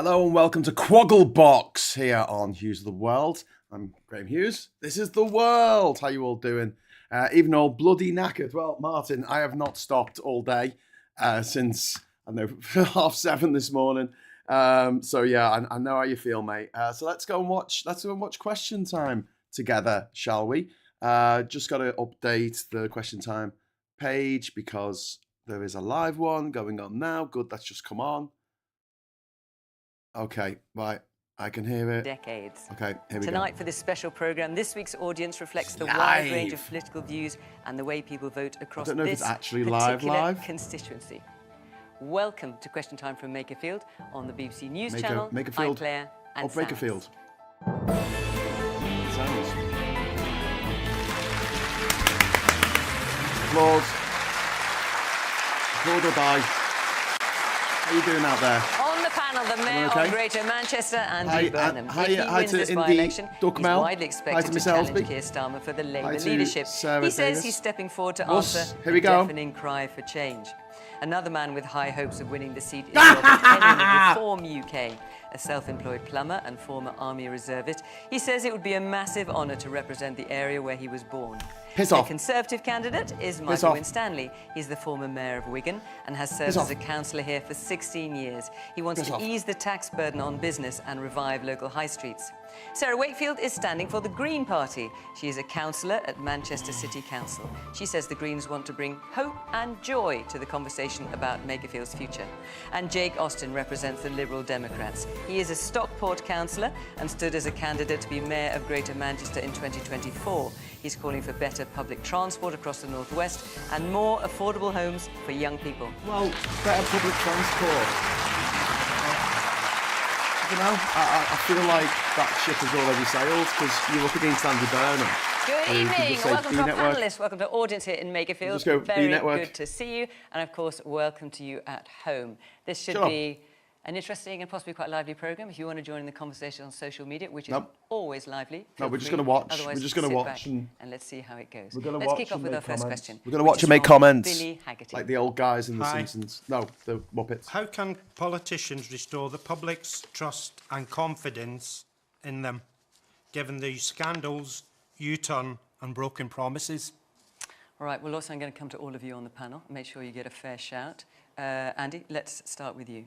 Hello and welcome to QUOGGLEBOX here on Hughes of the World. I'm Graham Hughes. This is the world. How you all doing? Even all bloody knackered. Well, Martin, I have not stopped all day since, I don't know, 7:30 this morning. So yeah, I know how you feel, mate. So let's go and watch Question Time together, shall we? Just got to update the Question Time page because there is a live one going on now. Good, that's just come on. Okay, right. I can hear it. Decades. Okay, here we go. Tonight for this special programme, this week's audience reflects the wide range of political views and the way people vote across this particular constituency. Welcome to Question Time from Makerfield on the BBC News Channel. Makerfield. Claire and Makerfield. Sounds. Applause. Applaud or die. How are you doing out there? On the panel, the Mayor of Greater Manchester, Andy Burnham. If he wins this by-election, he's widely expected to challenge Keir Starmer for the Labour leadership. He says he's stepping forward to answer the deafening cry for change. Another man with high hopes of winning the seat is Kenyon of Reform UK, a self-employed plumber and former army reservist. He says it would be a massive honour to represent the area where he was born. The Conservative candidate is Michael Winstanley. He's the former mayor of Wigan and has served as a councillor here for 16 years. He wants to ease the tax burden on business and revive local high streets. Sarah Wakefield is standing for the Green Party. She is a councillor at Manchester City Council. She says the Greens want to bring hope and joy to the conversation about Makerfield's future. And Jake Austin represents the Liberal Democrats. He is a Stockport councillor and stood as a candidate to be mayor of Greater Manchester in 2024. He's calling for better public transport across the northwest and more affordable homes for young people. Well, better public transport. You know, I feel like that ship has already sailed because you look against Andy Burnham. Good evening. Welcome to our panellists. Welcome to our audience here in Makerfield. Very good to see you. And of course, welcome to you at home. This should be an interesting and possibly quite lively programme. If you want to join in the conversation on social media, which is always lively. No, we're just going to watch. Otherwise, we're just going to watch. And let's see how it goes. Let's kick off with our first question. We're going to watch and make comments. Like the old guys in The Simpsons. No, the Muppets. How can politicians restore the public's trust and confidence in them, given these scandals, U-turn and broken promises? All right, well, also I'm going to come to all of you on the panel. Make sure you get a fair shout. Andy, let's start with you.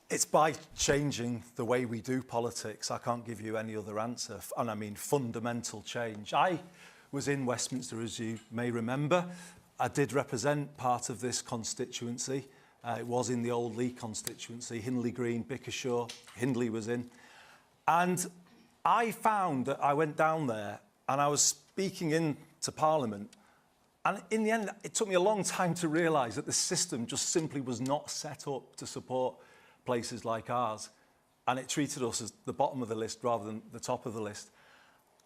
It's by changing the way we do politics. I can't give you any other answer, and I mean fundamental change. I was in Westminster, as you may remember. I did represent part of this constituency. It was in the old Lee constituency, Hindley Green, Bickershaw, Hindley was in. And I found that I went down there and I was speaking into Parliament, and in the end, it took me a long time to realise that the system just simply was not set up to support places like ours, and it treated us as the bottom of the list rather than the top of the list.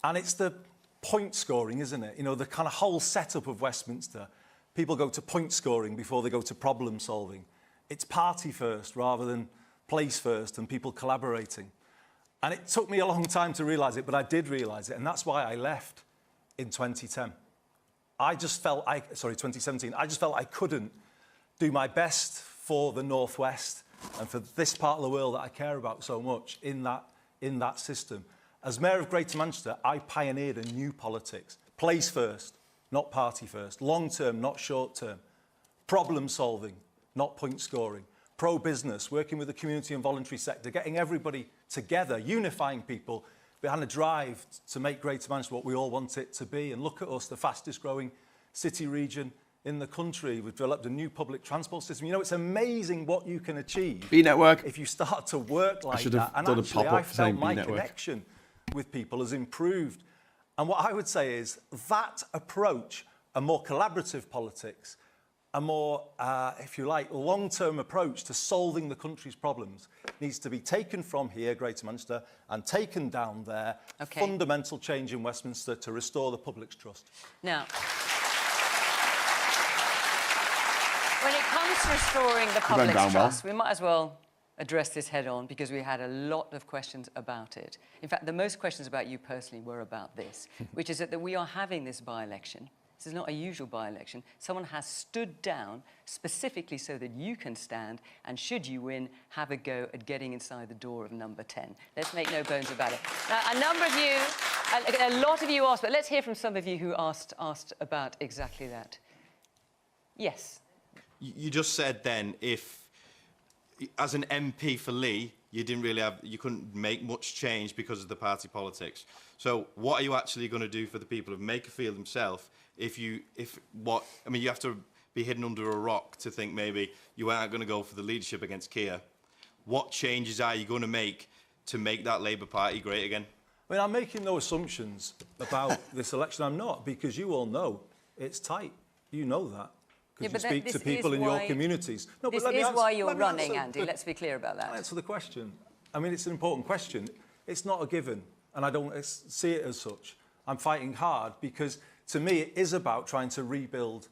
And it's the point scoring, isn't it? You know, the kind of whole setup of Westminster. People go to point scoring before they go to problem solving. It's party first rather than place first and people collaborating. And it took me a long time to realise it, but I did realise it, and that's why I left in 2010. I just felt, 2017, I just felt I couldn't do my best for the Northwest and for this part of the world that I care about so much in that system. As Mayor of Greater Manchester, I pioneered a new politics. Place first, not party first. Long term, not short term. Problem solving, not point scoring. Pro-business, working with the community and voluntary sector, getting everybody together, unifying people behind a drive to make Greater Manchester what we all want it to be. And look at us, the fastest growing city region in the country. We've developed a new public transport system. You know, it's amazing what you can achieve B-Network. if you start to work like that. And actually, I felt my connection with people has improved. And what I would say is that approach, a more collaborative politics, a more, if you like, long-term approach to solving the country's problems needs to be taken from here, Greater Manchester, and taken down there. Fundamental change in Westminster to restore the public's trust. Now, when it comes to restoring the public's trust, we might as well address this head on because we had a lot of questions about it. In fact, the most questions about you personally were about this, which is that we are having this by-election This is not a usual by-election. Someone has stood down specifically so that you can stand, and should you win, have a go at getting inside the door of number 10. Let's make no bones about it. Now, a number of you, a lot of you asked, but let's hear from some of you who asked about exactly that. Yes. You just said then, if, as an MP for Lee, you couldn't make much change because of the party politics. So what are you actually going to do for the people of Makerfield himself you have to be hidden under a rock to think maybe you aren't going to go for the leadership against Keir. What changes are you going to make that Labour Party great again? I mean, I'm making no assumptions about this election. I'm not, because you all know it's tight. You know that. Because you speak to people in your communities. No, this is why you're running, Andy. Let's be clear about that. I'll answer the question. I mean, it's an important question. It's not a given, and I don't see it as such. I'm fighting hard because, to me, it is about trying to rebuild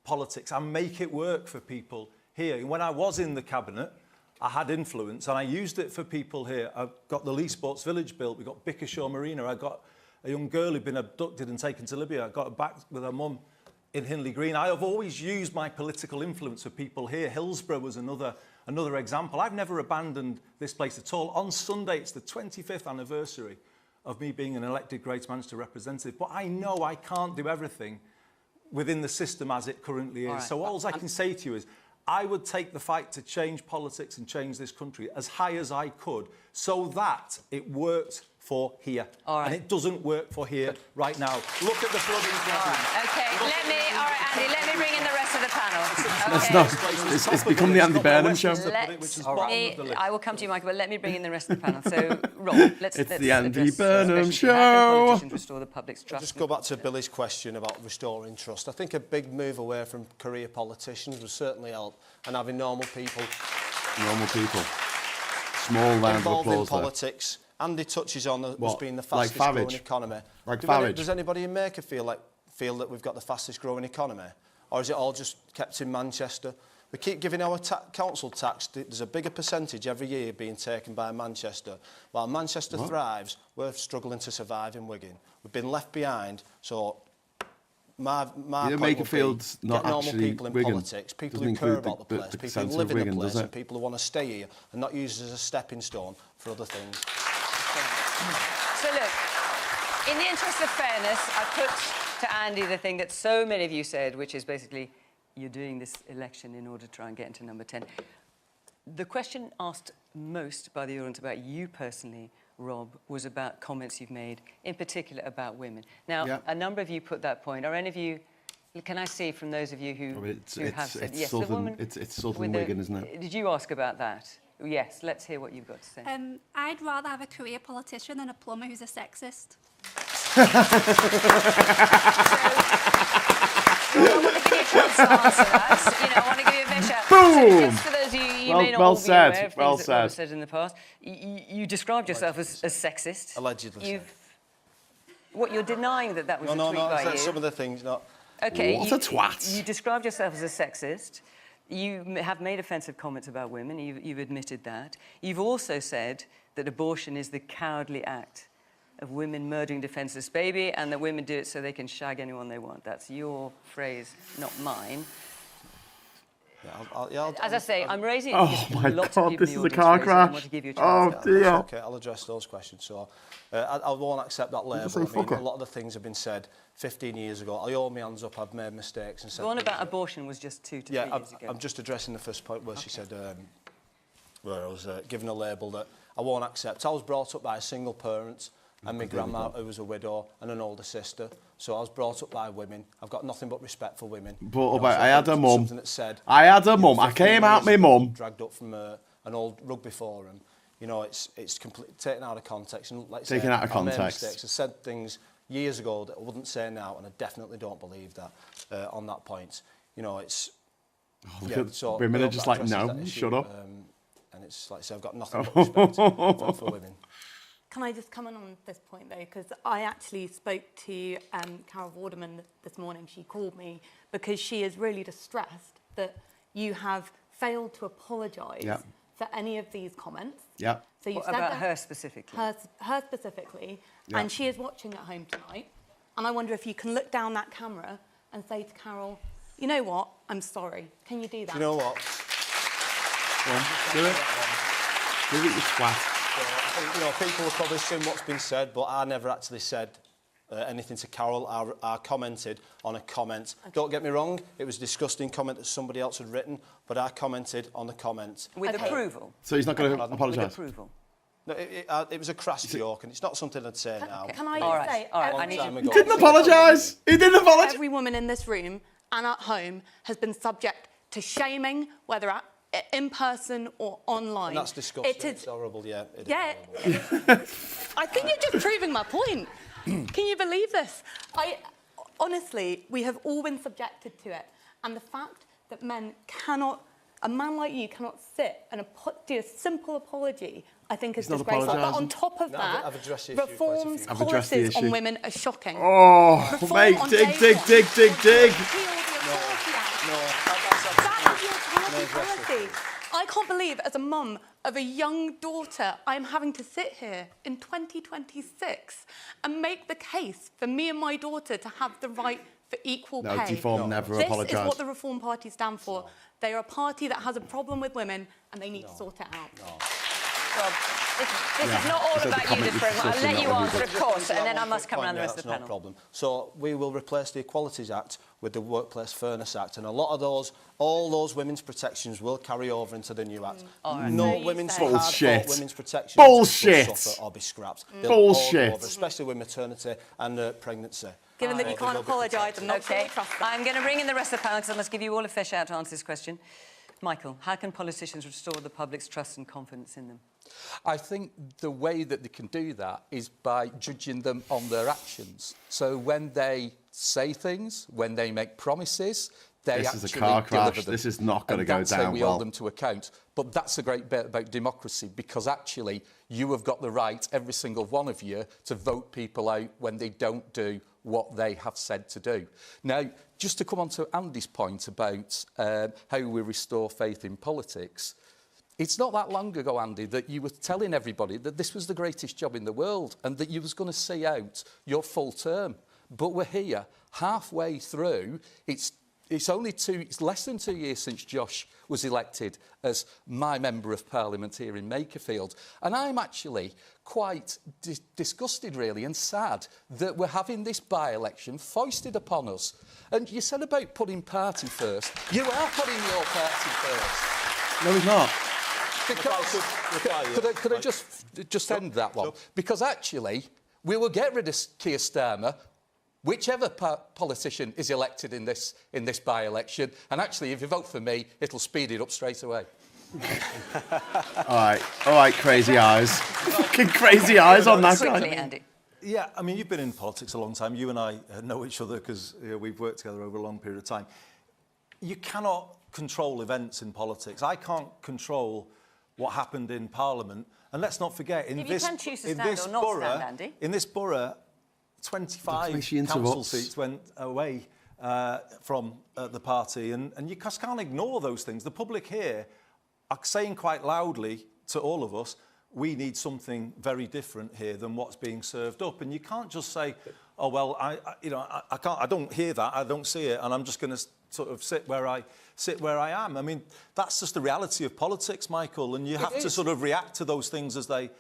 politics and make it work for people here. When I was in the cabinet, I had influence, and I used it for people here. I got the Lee Sports Village built. We got Bickershaw Marina. I got a young girl who'd been abducted and taken to Libya. I got her back with her mum in Hindley Green. I have always used my political influence for people here. Hillsborough was another example. I've never abandoned this place at all. On Sunday, it's the 25th anniversary of me being an elected Greater Manchester representative, but I know I can't do everything within the system as it currently is. Right. So all I can say to you is, I would take the fight to change politics and change this country as high as I could so that it worked for here. And it doesn't work for here right now. Look at the flooding problem. OK, Andy, let me bring in the rest of the panel. It's become the Andy Burnham show. I will come to you, Michael, but let me bring in the rest of the panel. So, Rob, let's the Andy Burnham show. How can politicians restore the public's trust? Just go back to Billy's question about restoring trust. I think a big move away from career politicians would certainly help, and having normal people. Small round of involved applause in politics. Andy touches on us being the fastest like growing economy. Does anybody in Makerfield feel that we've got the fastest growing economy? Or is it all just kept in Manchester? We keep giving our council tax. There's a bigger percentage every year being taken by Manchester. While Manchester thrives, we're struggling to survive in Wigan. We've been left behind, so my Makerfield's not normal actually people in Wigan. Politics, people who care about the place, people who live in the place, and people who want to stay here and not use it as a stepping stone for other things. So look, in the interest of fairness, I put to Andy the thing that so many of you said, which is basically, you're doing this election in order to try and get into number 10. The question asked most by the audience about you personally, Rob, was about comments you've made, in particular about women. Now, a number of you put that point. Are any of you, can I see from those of you who have said, yes, the woman... It's Southern Wigan, isn't it? Did you ask about that? Yes, let's hear what you've got to say. I'd rather have a career politician than a plumber who's a sexist. I want to give you a chance to answer that. I want to give you a big shout. Boom! So just for those of you may not all be aware of things that Rob said in the past, you described yourself as sexist. Allegedly. You're denying that was a tweet by you? Some of the things, not... OK. What a twat. You described yourself as a sexist. You have made offensive comments about women. You've admitted that. You've also said that abortion is the cowardly act of women murdering defenceless baby, and that women do it so they can shag anyone they want. That's your phrase, not mine. As I say, I'm raising it because lots of people in the audience is a car crash. I want to give you a chance. Oh dear. OK, I'll address those questions. So I won't accept that label. A lot of the things have been said 15 years ago. I hold my hands up. I've made mistakes and said. The one about abortion was just 2 to 3 years ago. I'm just addressing the first point where she said where I was given a label that I won't accept. I was brought up by a single parent. And my grandma, who was a widow, and an older sister. So I was brought up by women. I've got nothing but respect for women. I had a mum. I came out my mum. Dragged up from an old rugby forum. It's completely taken out of context. And taken out of context. I said things years ago that I wouldn't say now, and I definitely don't believe that on that point. Women are just like, no, shut up. And it's like I say, I've got nothing but respect for women. Can I just comment on this point, though? Because I actually spoke to Carol Vorderman this morning. She called me because she is really distressed that you have failed to apologise for any of these comments. Yeah. So you said about that her specifically? Her specifically. Yeah. And she is watching at home tonight. And I wonder if you can look down that camera and say to Carol, you know what, I'm sorry. Can you do that? You know what? Do it. Do it, you twat. So, people have probably seen what's been said, but I never actually said anything to Carol. I commented on a comment. Okay. Don't get me wrong, it was a disgusting comment that somebody else had written, but I commented on the comment. With approval? So he's not going to apologise? With approval? No, it was a crass joke, and it's not something I'd say now. Can I say... He didn't apologise! He didn't apologise! Every woman in this room and at home has been subject to shaming, whether in person or online. And that's disgusting. It's horrible, yeah. I think you're just proving my point. Can you believe this? Honestly, we have all been subjected to it. And the fact that a man like you cannot sit and do a simple apology, I think is disgraceful. But on top of that, reforms policies on women are shocking. Oh, mate, dig. I can't believe, as a mum of a young daughter, I'm having to sit here in 2026 and make the case for me and my daughter to have the right for equal pay. No, Deform never apologised. This is what the Reform Party stand for. They are a party that has a problem with women and they need to sort it out. Well, this is not all about you, this program. I'll let you answer, of course, and then I must come around the rest of the panel. No problem. So we will replace the Equalities Act with the Workplace Fairness Act, and a lot of all those women's protections will carry over into the new Act. No women's hard-fought women's protections will suffer or be scrapped. Bullshit. Over, especially with maternity and pregnancy. Given that you can't apologise, I'm not sure I trust that. I'm going to bring in the rest of the panel because I must give you all a fair shout to answer this question. Michael, how can politicians restore the public's trust and confidence in them? I think the way that they can do that is by judging them on their actions. So when they say things, when they make promises, they this actually is a car crash. deliver them. This is not going to go that's down how we well. hold them to account. But that's a great bit about democracy, because actually you have got the right, every single one of you, to vote people out when they don't do what they have said to do. Now, just to come on to Andy's point about how we restore faith in politics, it's not that long ago, Andy, that you were telling everybody that this was the greatest job in the world and that you was going to see out your full term. But we're here, halfway through. It's less than 2 years since Josh was elected as my Member of Parliament here in Makerfield. And I'm actually quite disgusted, really, and sad that we're having this by-election foisted upon us. And you said about putting party first. You are putting your party first. No, he's not. Because, could I just end that one? Sure. Because actually, we will get rid of Keir Starmer, whichever politician is elected in this by-election. And actually, if you vote for me, it'll speed it up straight away. All right, crazy eyes. Fucking crazy eyes on that guy. Andy. Yeah, I mean, you've been in politics a long time. You and I know each other because we've worked together over a long period of time. You cannot control events in politics. I can't control what happened in Parliament. And let's not forget, in this borough, 25 council seats went away from the party. And you just can't ignore those things. The public here are saying quite loudly to all of us, we need something very different here than what's being served up. And you can't just say, oh, well, I don't hear that, I don't see it, and I'm just going to sort of sit where I am. I mean, that's just the reality of politics, Michael, and you have to sort of react to those things as they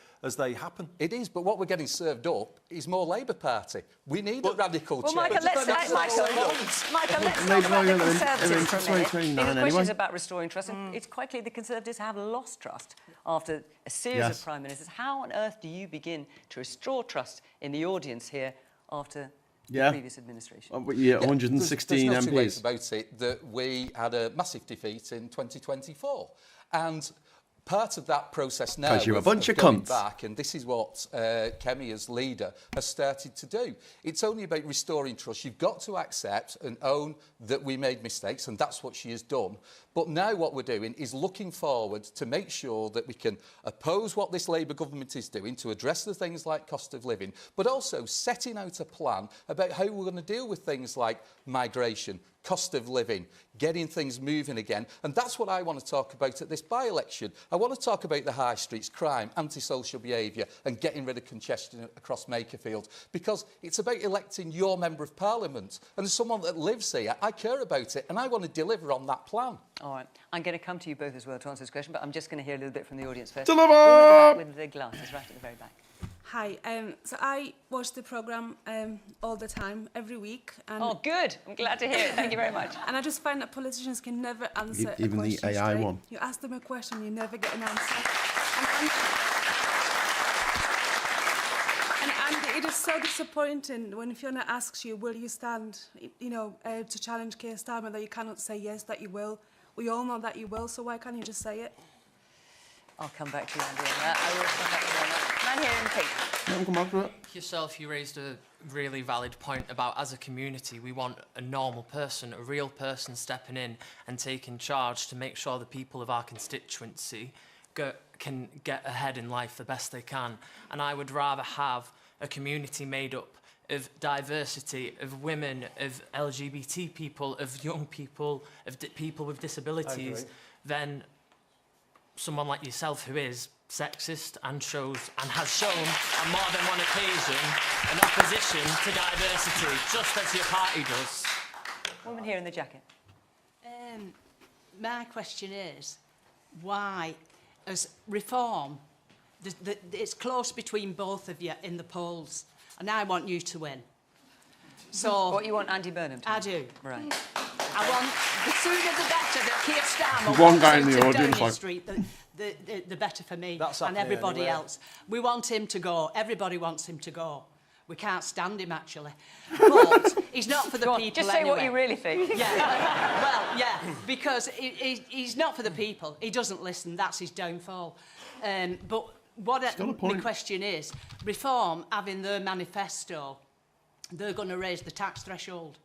happen. It is, but what we're getting served up is more Labour Party. We need a radical change. Michael, let's not radical Conservatives for a minute. The question is about restoring trust, and it's quite clear the Conservatives have lost trust after a series of Prime Ministers. How on earth do you begin to restore trust in the audience here after the previous administration? 116 There's no MPs. two ways about it that we had a massive defeat in 2024. And part of that process now you're a bunch of cunts. Back, and this is what Kemi as leader has started to do. It's only about restoring trust. You've got to accept and own that we made mistakes, and that's what she has done. But now what we're doing is looking forward to make sure that we can oppose what this Labour government is doing to address the things like cost of living, but also setting out a plan about how we're going to deal with things like migration, cost of living, getting things moving again. And that's what I want to talk about at this by-election. I want to talk about the high streets, crime, antisocial behaviour and getting rid of congestion across Makerfield, because it's about electing your Member of Parliament. And as someone that lives here, I care about it and I want to deliver on that plan. All right. I'm going to come to you both as well to answer this question, but I'm just going to hear a little bit from the audience first. Deliver! With the glasses right at the very back. Hi, so I watch the programme all the time, every week. And oh, good. I'm glad to hear it. Thank you very much. And I just find that politicians can never answer even a question the AI straight. one. You ask them a question, you never get an answer. And it is so disappointing when Fiona asks you, will you stand, to challenge Keir Starmer, that you cannot say yes, that you will. We all know that you will, so why can't you just say it? I'll come back to you, Andy, on that. I will come back to you on that. Man here in pink. Let me come back to it. Yourself, you raised a really valid point about, as a community, we want a normal person, a real person stepping in and taking charge to make sure the people of our constituency can get ahead in life the best they can. And I would rather have a community made up of diversity, of women, of LGBT people, of young people, of people with disabilities, than someone like yourself who is sexist and has shown on more than one occasion an opposition to diversity, just as your party does. Woman here in the jacket. My question is, why, as Reform, it's close between both of you in the polls, and I want you to win. So what, you want Andy Burnham to win? I do. Right. I want, the sooner the better that Keir Starmer one guy in walks the into audience Downing like Street, the better for me That's and happening everybody anyway. else. We want him to go. Everybody wants him to go. We can't stand him, actually. But he's not for the people just say anyway. what you really think. Yeah. Well, yeah, because he's not for the people. He doesn't listen. That's his downfall. But my question is, Reform, having their manifesto, they're going to raise the tax threshold.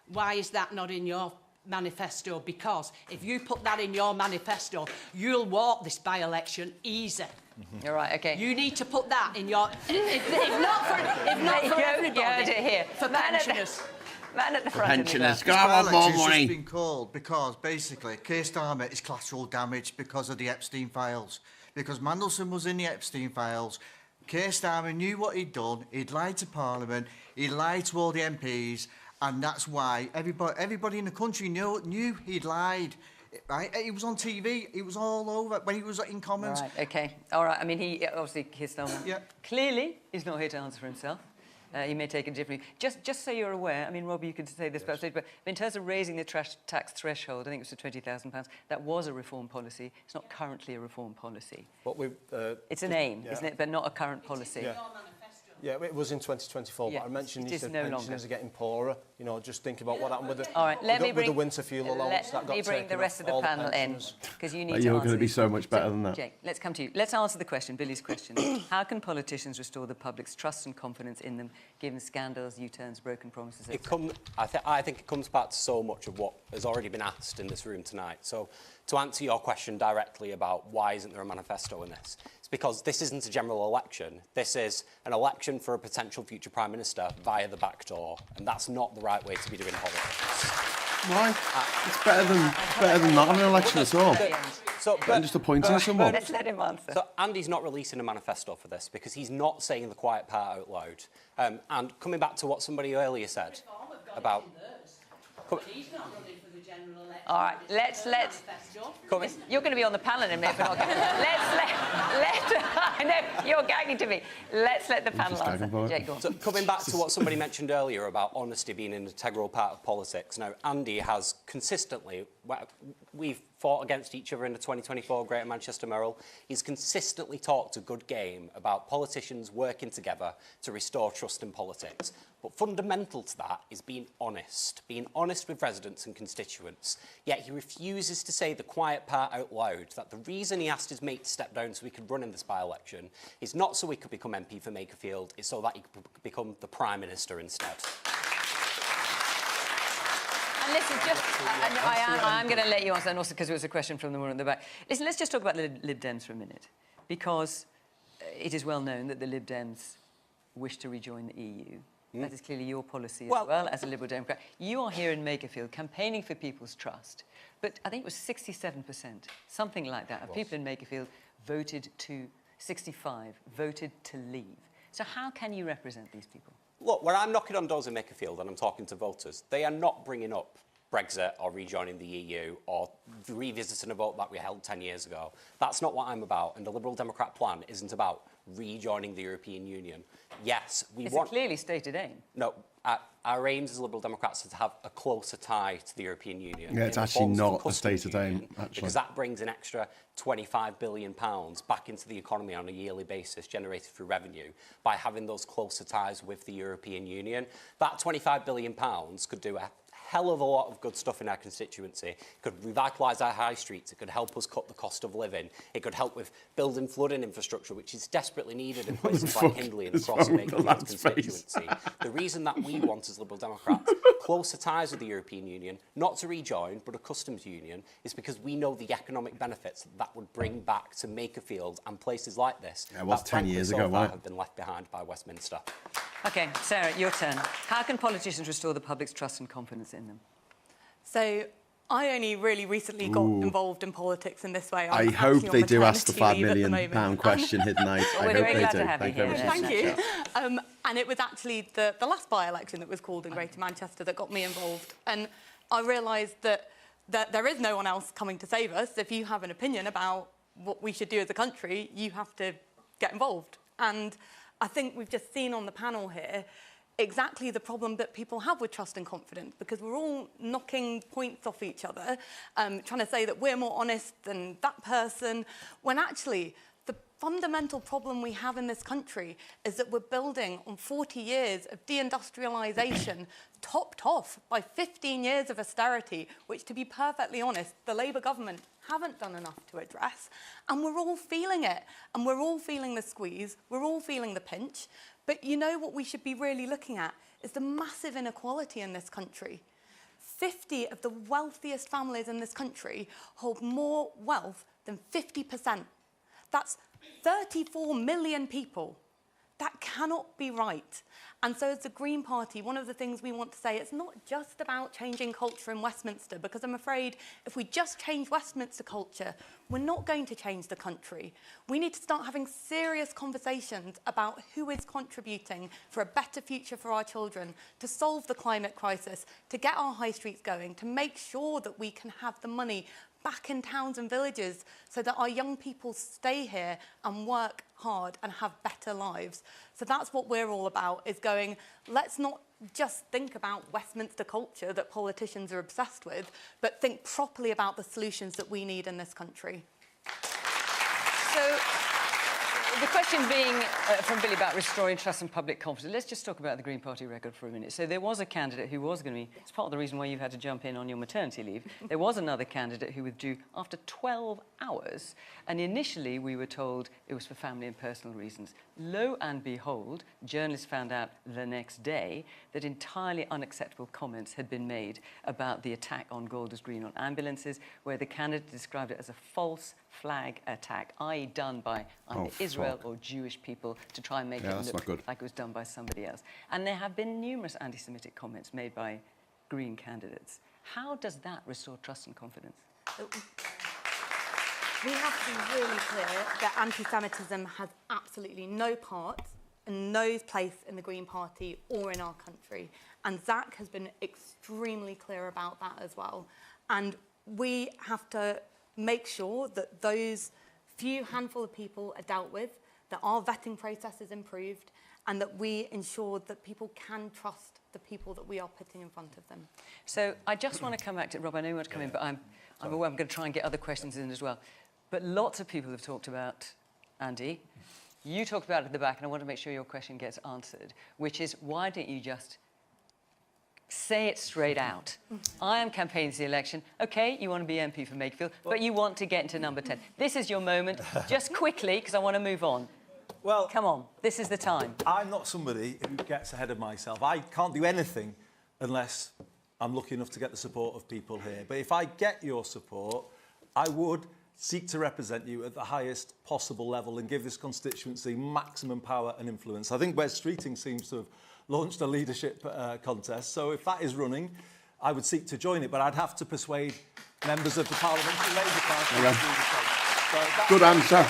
Why is that not in your manifesto? Because if you put that in your manifesto, you'll walk this by-election easy. You're right, OK. You need to put that in your... If not for everybody, heard it here. for pensioners. Man at the front. Pensioners, go on, more money. It's been called because, basically, Keir Starmer is collateral damage because of the Epstein files. Because Mandelson was in the Epstein files. Keir Starmer knew what he'd done. He'd lied to Parliament. He lied to all the MPs. And that's why everybody in the country knew he'd lied. Right? He was on TV. It was all over when he was in Commons. Right, OK. All right, I mean, he obviously, Keir Starmer, clearly is not here to answer for himself. He may take it differently. Just so you're aware, I mean, Robbie, you could say this about stage, but in terms of raising the tax threshold, I think it was to £20,000, that was a reform policy. It's not currently a reform policy. It's an aim, isn't it, but not a current policy. Yeah, it was in 2024, but I mentioned you said pensioners are getting poorer. You know, just think about what happened with the, all right, with the winter fuel allowance. Let me bring the rest of the panel in, because you need to answer. You're going to be so much better than that. Jake, let's come to you. Let's answer the question, Billy's question. How can politicians restore the public's trust and confidence in them, given scandals, U-turns, broken promises? I think it comes back to so much of what has already been asked in this room tonight. So, to answer your question directly about why isn't there a manifesto in this, it's because this isn't a general election. This is an election for a potential future Prime Minister via the back door, and that's not the right way to be doing politics. Why? It's better than not an election at all. And just appointing someone. Let's let him answer. So Andy's not releasing a manifesto for this because he's not saying the quiet part out loud. And coming back to what somebody earlier said about... He's not running for the general election. All right, let's you're going to be on the panel in a minute. I know, you're gagging to me. Let's let the panel answer. Jake, go on. So coming back to what somebody mentioned earlier about honesty being an integral part of politics. Now, Andy has consistently, we've fought against each other in the 2024 Greater Manchester Mayoral. He's consistently talked a good game about politicians working together to restore trust in politics. But fundamental to that is being honest with residents and constituents. Yet he refuses to say the quiet part out loud, that the reason he asked his mate to step down so he could run in this by-election is not so he could become MP for Makerfield, it's so that he could become the Prime Minister instead. And listen, I am going to let you answer, and also because it was a question from the one at the back. Listen, let's just talk about the Lib Dems for a minute, because it is well known that the Lib Dems wish to rejoin the EU. That is clearly your policy as well as a Liberal Democrat. You are here in Makerfield campaigning for people's trust, but I think it was 67%, something like that, of people in Makerfield voted to 65 voted to leave. So how can you represent these people? Look, when I'm knocking on doors in Makerfield and I'm talking to voters, they are not bringing up Brexit or rejoining the EU or revisiting a vote that we held 10 years ago. That's not what I'm about, and the Liberal Democrat plan isn't about rejoining the European Union. Yes, it's a clearly stated aim. No, our aims as Liberal Democrats are to have a closer tie to the European Union. Yeah, it's actually not a stated aim, actually. Because that brings an extra £25 billion back into the economy on a yearly basis, generated through revenue, by having those closer ties with the European Union. That £25 billion could do a hell of a lot of good stuff in our constituency. It could revitalise our high streets. It could help us cut the cost of living. It could help with building flooding infrastructure, which is desperately needed in places like Hindley and across Makerfield's constituency. The reason that we want as Liberal Democrats closer ties with the European Union, not to rejoin, but a customs union, is because we know the economic benefits that would bring back to Makerfield and places like this. Yeah, it was 10 years ago, that have been left behind by Westminster. OK, Sarah, your turn. How can politicians restore the public's trust and confidence in them? So I only really recently got involved in politics in this way. I hope they do ask the £5 million question here tonight. I hope they do. Thank you. Thank you. And it was actually the last by-election that was called in Greater Manchester that got me involved. And I realised that there is no one else coming to save us. If you have an opinion about what we should do as a country, you have to get involved. And I think we've just seen on the panel here exactly the problem that people have with trust and confidence, because we're all knocking points off each other, trying to say that we're more honest than that person, when actually the fundamental problem we have in this country is that we're building on 40 years of deindustrialisation, topped off by 15 years of austerity, which, to be perfectly honest, the Labour government haven't done enough to address. And we're all feeling it. And we're all feeling the squeeze. We're all feeling the pinch. But you know what we should be really looking at is the massive inequality in this country. 50 of the wealthiest families in this country hold more wealth than 50%. That's 34 million people. That cannot be right. And so as the Green Party, one of the things we want to say, it's not just about changing culture in Westminster, because I'm afraid if we just change Westminster culture, we're not going to change the country. We need to start having serious conversations about who is contributing for a better future for our children, to solve the climate crisis, to get our high streets going, to make sure that we can have the money back in towns and villages so that our young people stay here and work hard and have better lives. So that's what we're all about, is going, let's not just think about Westminster culture that politicians are obsessed with, but think properly about the solutions that we need in this country. So the question being from Billy about restoring trust and public confidence. Let's just talk about the Green Party record for a minute. So there was a candidate who was going to be... It's part of the reason why you've had to jump in on your maternity leave. There was another candidate who withdrew after 12 hours. And initially, we were told it was for family and personal reasons. Lo and behold, journalists found out the next day that entirely unacceptable comments had been made about the attack on Golders Green on ambulances, where the candidate described it as a false flag attack, i.e. done by either Israel or Jewish people to try and make it look like it was done by somebody else. And there have been numerous anti-Semitic comments made by Green candidates. How does that restore trust and confidence? We have to be really clear that anti-Semitism has absolutely no part and no place in the Green Party or in our country. And Zach has been extremely clear about that as well. And we have to make sure that those few handful of people are dealt with, that our vetting process is improved, and that we ensure that people can trust the people that we are putting in front of them. So I just want to come back to Rob. I know you want to come in, but I'm aware I'm going to try and get other questions in as well. But lots of people have talked about, Andy, you talked about it at the back, and I want to make sure your question gets answered, which is, why don't you just say it straight out? I am campaigning for the election. OK, you want to be MP for Makerfield, but you want to get into number 10. This is your moment. Just quickly, because I want to move on. Well, come on, this is the time. I'm not somebody who gets ahead of myself. I can't do anything unless I'm lucky enough to get the support of people here. But if I get your support, I would seek to represent you at the highest possible level and give this constituency maximum power and influence. I think Wes Streeting seems to have launched a leadership contest. So if that is running, I would seek to join it, but I'd have to persuade members of the Parliamentary Labour Party to do the same. So good answer.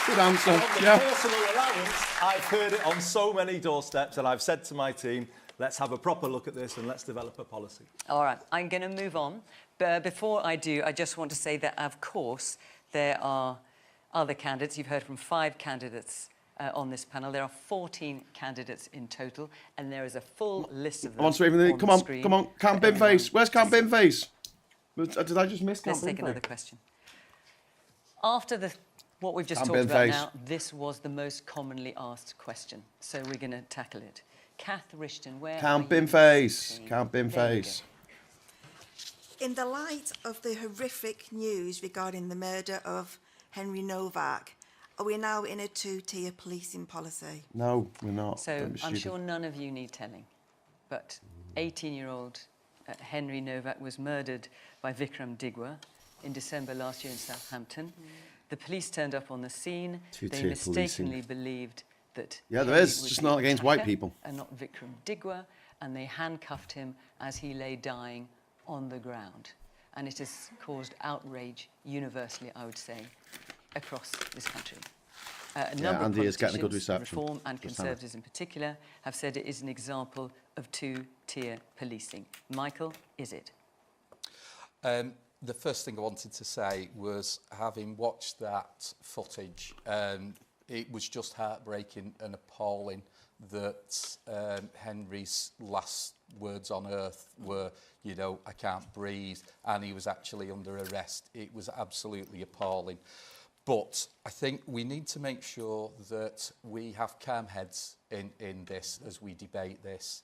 Good answer. On the personal allowance, I've heard it on so many doorsteps, and I've said to my team, let's have a proper look at this and let's develop a policy. All right, I'm going to move on. But before I do, I just want to say that, of course, there are other candidates. You've heard from 5 candidates on this panel. There are 14 candidates in total, and there is a full list of them. Come on, Camp Binface. Where's Camp Binface? Did I just miss Camp Binface? Let's take another question. After what we've just talked about now, this was the most commonly asked question, so we're going to tackle it. Kath Rishton, where Camp Binface. Camp Binface. In the light of the horrific news regarding the murder of Henry Novak, are we now in a 2-tier policing policy? No, we're not. So I'm sure none of you need telling, but 18-year-old Henry Novak was murdered by Vikram Digwa in December last year in Southampton. The police turned up on the scene. They mistakenly believed that there is, just not against white people. And not Vikram Digwa, and they handcuffed him as he lay dying on the ground. And it has caused outrage universally, I would say, across this country. A number of Andy is getting a good politicians, reception. Reform and Conservatives in particular, have said it is an example of 2-tier policing. Michael, is it? The first thing I wanted to say was, having watched that footage, it was just heartbreaking and appalling that Henry's last words on earth were, you know, I can't breathe, and he was actually under arrest. It was absolutely appalling. But I think we need to make sure that we have calm heads in this as we debate this.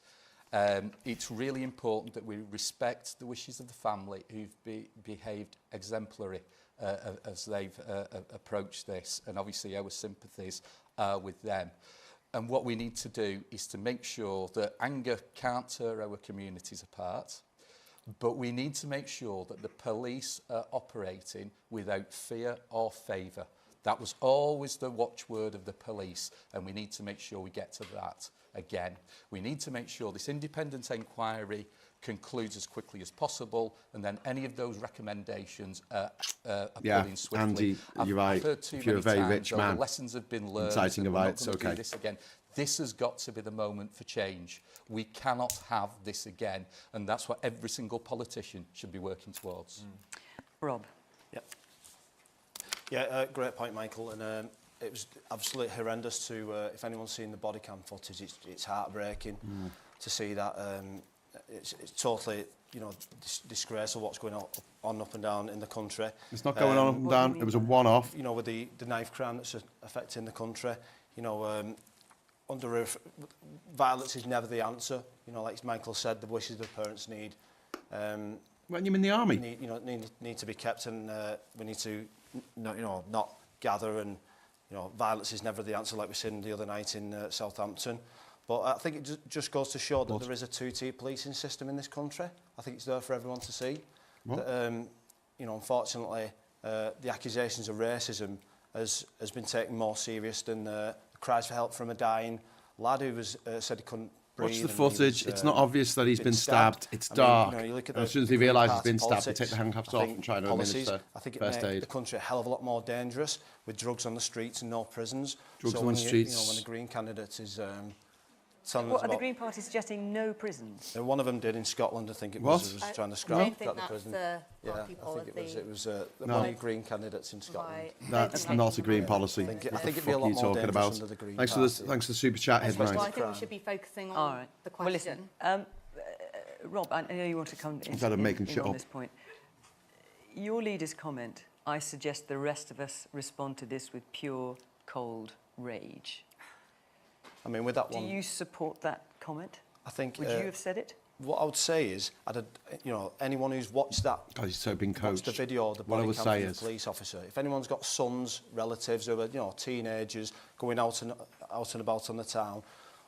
It's really important that we respect the wishes of the family who've behaved exemplary as they've approached this, and obviously our sympathies are with them. And what we need to do is to make sure that anger can't tear our communities apart, but we need to make sure that the police are operating without fear or favour. That was always the watchword of the police, and we need to make sure we get to that again. We need to make sure this independent inquiry concludes as quickly as possible, and then any of those recommendations are put in swiftly. Andy, you're right. I've heard too if you're a many very times, rich man, the lessons have been learned. inciting a riot, it's okay. Do this again. This has got to be the moment for change. We cannot have this again, and that's what every single politician should be working towards. Rob. Yep. Yeah, great point, Michael. And it was absolutely horrendous to, if anyone's seen the body cam footage, it's heartbreaking to see that. It's totally, you know, disgraceful what's going on up and down in the country. It's not going on up and down. It was a one-off. You know, with the knife crime that's affecting the country, you know, violence is never the answer. You know, like Michael said, the wishes of the parents need. When you're in the army, need to be kept, and we need to, not gather, and violence is never the answer, like we seen the other night in Southampton. But I think it just goes to show that there is a 2-tier policing system in this country. I think it's there for everyone to see. That, unfortunately, the accusations of racism has been taken more serious than the cries for help from a dying lad who said he couldn't breathe. Watch the footage. It's not obvious that he's been stabbed. It's dark. As soon as he realises he's been stabbed, they take the handcuffs off and try to administer first aid. The country a hell of a lot more dangerous with drugs on the streets and no prisons. Drugs on the streets. When the Green candidate is What are the Green Party suggesting? No prisons? One of them did in Scotland, I think it was. Was trying to scrap the prison. Yeah, I think it was one of the Green candidates in Scotland. That's not a Green policy. I think it'd be a lot more dangerous under the Green Party. Thanks for the super chat, Head Well, I think we should be focusing on the question. Well, listen, Rob, I know you want to come in on this point. Your leader's comment, I suggest the rest of us respond to this with pure, cold rage. I mean, with that one... Do you support that comment? I think... Would you have said it? What I would say is, anyone who's watched that... God, he's so been coached. Watched the video of the body cam from the police officer. If anyone's got sons, relatives who are, teenagers, going out and about on the town,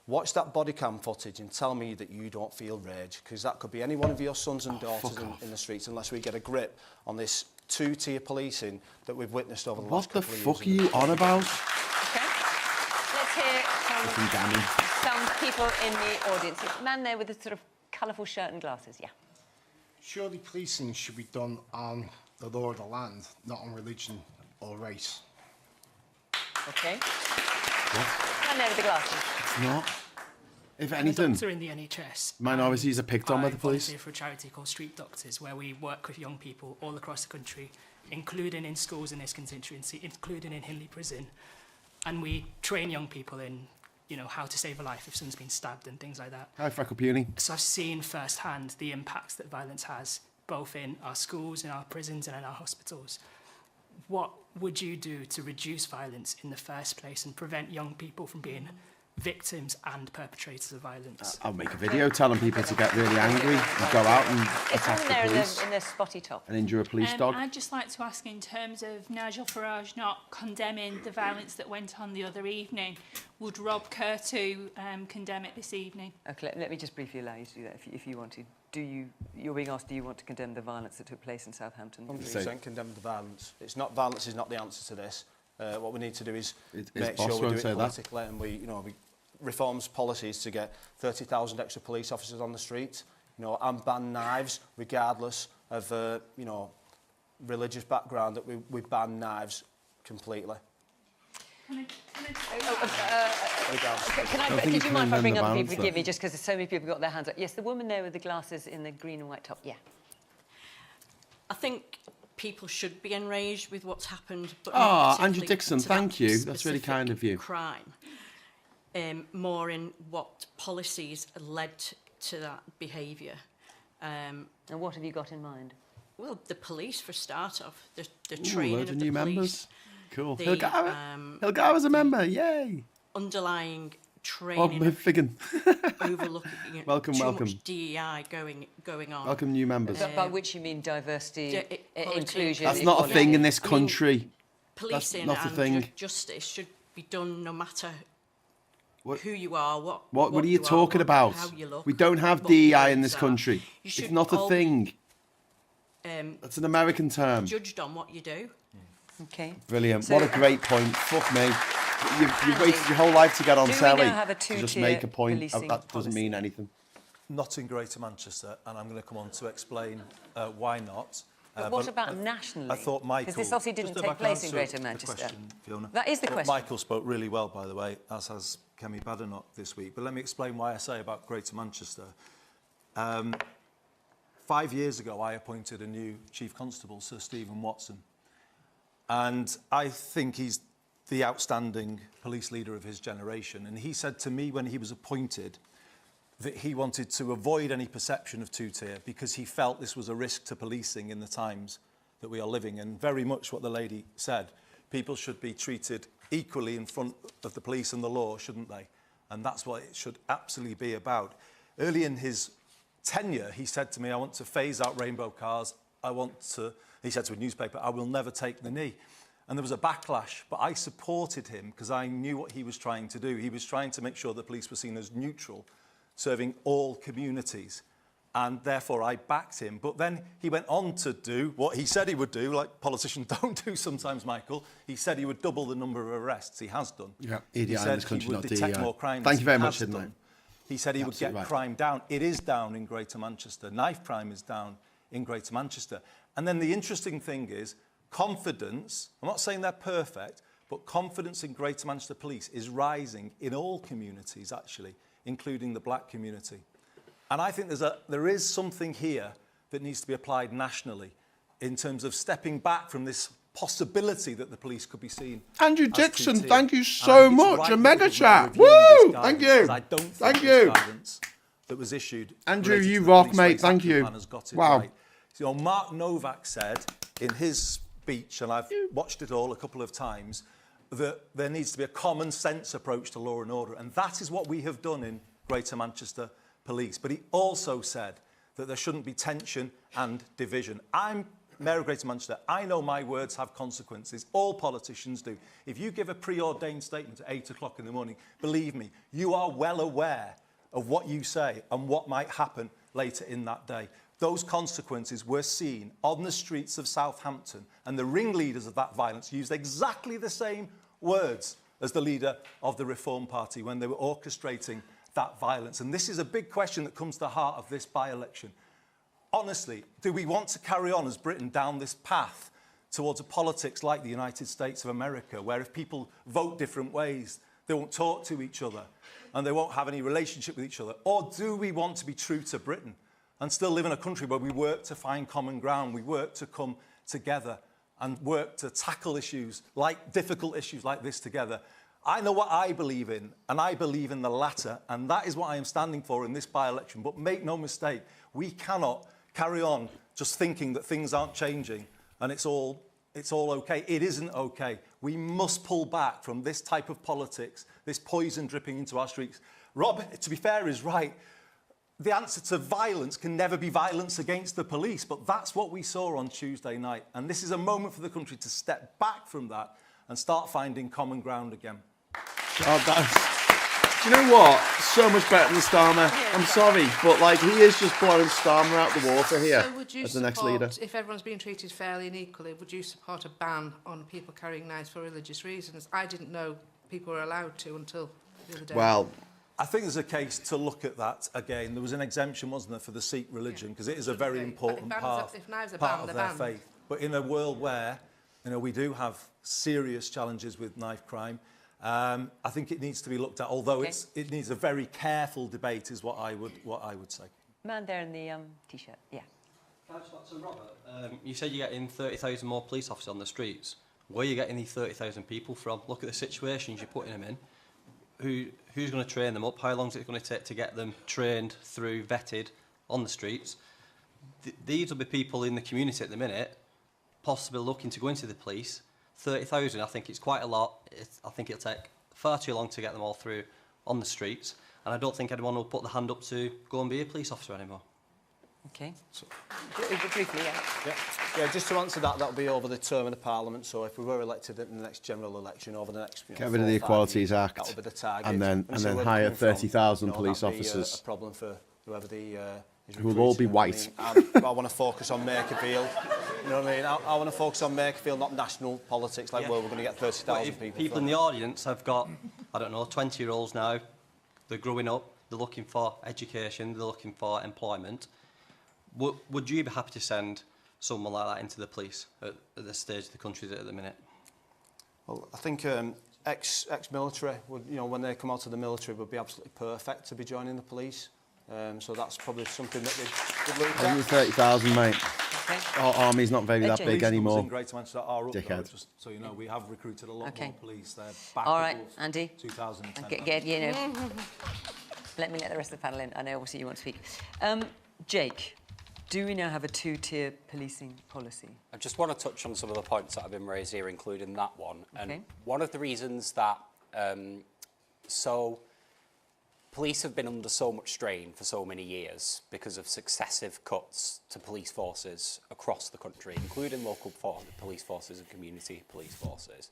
Watch that body cam footage and tell me that you don't feel rage, because that could be any one of your sons and daughters in the streets, unless we get a grip on this two-tier policing that we've witnessed over the last couple of years. What the fuck are you on about? Okay. Let's hear some people in the audience. It's a man there with a sort of colourful shirt and glasses, yeah. Surely policing should be done on the law of the land, not on religion or race. Okay. Man there with the glasses. It's not. If I'm anything, a doctor in the NHS. minorities are picked on by the I police. volunteer for a charity called Street Doctors, where we work with young people all across the country, including in schools in this constituency, including in Hindley Prison. And we train young people in, you know, how to save a life if someone's been stabbed and things like that. Hi, Freckle Puny. So I've seen firsthand the impacts that violence has, both in our schools, in our prisons and in our hospitals. What would you do to reduce violence in the first place and prevent young people from being victims and perpetrators of violence? I'll make a video telling people to get really angry and go out and attack the police. In the spotty top. And injure a police dog. I'd just like to ask, in terms of Nigel Farage not condemning the violence that went on the other evening, would Rob care to condemn it this evening? Okay, let me just briefly allow you to do that if you want to. You're being asked, do you want to condemn the violence that took place in Southampton? 100% condemn the violence. Violence is not the answer to this. What we need to do is make sure we do it politically, and we reforms policies to get 30,000 extra police officers on the street, and ban knives, regardless of religious background. That we ban knives completely. Did you mind if I bring other people? Forgive me, just because so many people got their hands up. Yes, the woman there with the glasses in the green and white top. Yeah. I think people should be enraged with what's happened. But Andrew Dixon, thank you. That's really kind of you. Crime. More in what policies led to that behaviour. And what have you got in mind? Well, the police, for a start off, the training of the new police. Members. Cool. Hilgar was a member, yay! Underlying training of overlooking welcome. much DEI going on. Welcome new members. By which you mean diversity, inclusion. That's not a thing in this country. Policing and justice should be done no matter who you are, what are you talking about? How you look, we don't have DEI in this country. It's not a thing. That's an American term. Judged on what you do. Okay. Brilliant. What a great point. Fuck me. You've waited your whole life to get on telly to just make a point. That doesn't mean anything. Not in Greater Manchester, and I'm going to come on to explain why not. But what about nationally? I thought Michael... Because this obviously didn't take place in Greater Manchester. Question, Fiona. That is the question. Michael spoke really well, by the way, as has Kemi Badenoch this week. But let me explain why I say about Greater Manchester. 5 years ago, I appointed a new Chief Constable, Sir Stephen Watson. And I think he's the outstanding police leader of his generation. And he said to me when he was appointed that he wanted to avoid any perception of two-tier because he felt this was a risk to policing in the times that we are living. And very much what the lady said, people should be treated equally in front of the police and the law, shouldn't they? And that's what it should absolutely be about. Early in his tenure, he said to me, I want to phase out rainbow cars. He said to a newspaper, I will never take the knee. And there was a backlash, but I supported him because I knew what he was trying to do. He was trying to make sure the police were seen as neutral, serving all communities. And therefore, I backed him. But then he went on to do what he said he would do, like politicians don't do sometimes, Michael. He said he would double the number of arrests. He has done. Yeah, he said he would detect more crime. Thank you very much, Sidney. He said he would get crime down. It is down in Greater Manchester. Knife crime is down in Greater Manchester. And then the interesting thing is confidence. I'm not saying they're perfect, but confidence in Greater Manchester Police is rising in all communities, actually, including the black community. And I think there is something here that needs to be applied nationally in terms of stepping back from this possibility that the police could be seen. Andrew Dixon, thank you so much. A mega chat. Woo! Thank you. Thank you. That was issued. Andrew, you rock, mate. Thank you. Wow. Right. So Mark Novak said in his speech, and I've watched it all a couple of times, that there needs to be a common sense approach to law and order. And that is what we have done in Greater Manchester Police. But he also said that there shouldn't be tension and division. I'm Mayor of Greater Manchester, I know my words have consequences. All politicians do. If you give a preordained statement at 8 o'clock in the morning, believe me, you are well aware of what you say and what might happen later in that day. Those consequences were seen on the streets of Southampton, and the ringleaders of that violence used exactly the same words as the leader of the Reform Party when they were orchestrating that violence. And this is a big question that comes to the heart of this by-election. Honestly, do we want to carry on as Britain down this path towards a politics like the United States of America, where if people vote different ways, they won't talk to each other and they won't have any relationship with each other? Or do we want to be true to Britain and still live in a country where we work to find common ground, we work to come together and work to tackle issues like difficult issues like this together? I know what I believe in, and I believe in the latter, and that is what I am standing for in this by-election. But make no mistake, we cannot carry on just thinking that things aren't changing and it's all okay. It isn't okay. We must pull back from this type of politics, this poison dripping into our streets. Rob, to be fair, is right. The answer to violence can never be violence against the police, but that's what we saw on Tuesday night. And this is a moment for the country to step back from that and start finding common ground again. Do you know what? So much better than Starmer. I'm sorry, but like he is just blowing Starmer out the water here as the next leader. If everyone's being treated fairly and equally, would you support a ban on people carrying knives for religious reasons? I didn't know people were allowed to until the other day. Well, I think there's a case to look at that again. There was an exemption, wasn't there, for the Sikh religion, because it is a very important part of their faith. But in a world where, you know, we do have serious challenges with knife crime, I think it needs to be looked at, although it needs a very careful debate, is what I would say. Man there in the t-shirt, yeah. So Robert, you said you're getting 30,000 more police officers on the streets. Where are you getting these 30,000 people from? Look at the situations you're putting them in. Who's going to train them up? How long is it going to take to get them trained through, vetted on the streets? These will be people in the community at the minute, possibly looking to go into the police. 30,000, I think it's quite a lot. I think it'll take far too long to get them all through on the streets, and I don't think anyone will put the hand up to go and be a police officer anymore. Okay. So, briefly, yeah, just to answer that, that'll be over the term of the Parliament. So if we were elected in the next general election over the next, get rid of the Equalities Act, that'll be the target, and then hire 30,000 police officers. A problem for whoever the who will all be white. I want to focus on Makerfield. You know what I mean? I want to focus on Makerfield, not national politics, like where we're going to get 30,000 people. People in the audience have got, I don't know, 20-year-olds now. They're growing up. They're looking for education. They're looking for employment. Would you be happy to send someone like that into the police at this stage of the country at the minute? Well, I think ex-military, you know, when they come out of the military, would be absolutely perfect to be joining the police. So that's probably something that they'd look at. 30,000, mate. Okay. Our army's not very that big anymore. In Greater Manchester are up, dickhead. Just so you know, we have recruited a lot more police. They're back all right, Andy. 2010. You know, let me let the rest of the panel in. I know obviously you want to speak. Jake, do we now have a two-tier policing policy? I just want to touch on some of the points that have been raised here, including that one. And one of the reasons that police have been under so much strain for so many years because of successive cuts to police forces across the country, including local police forces and community police forces.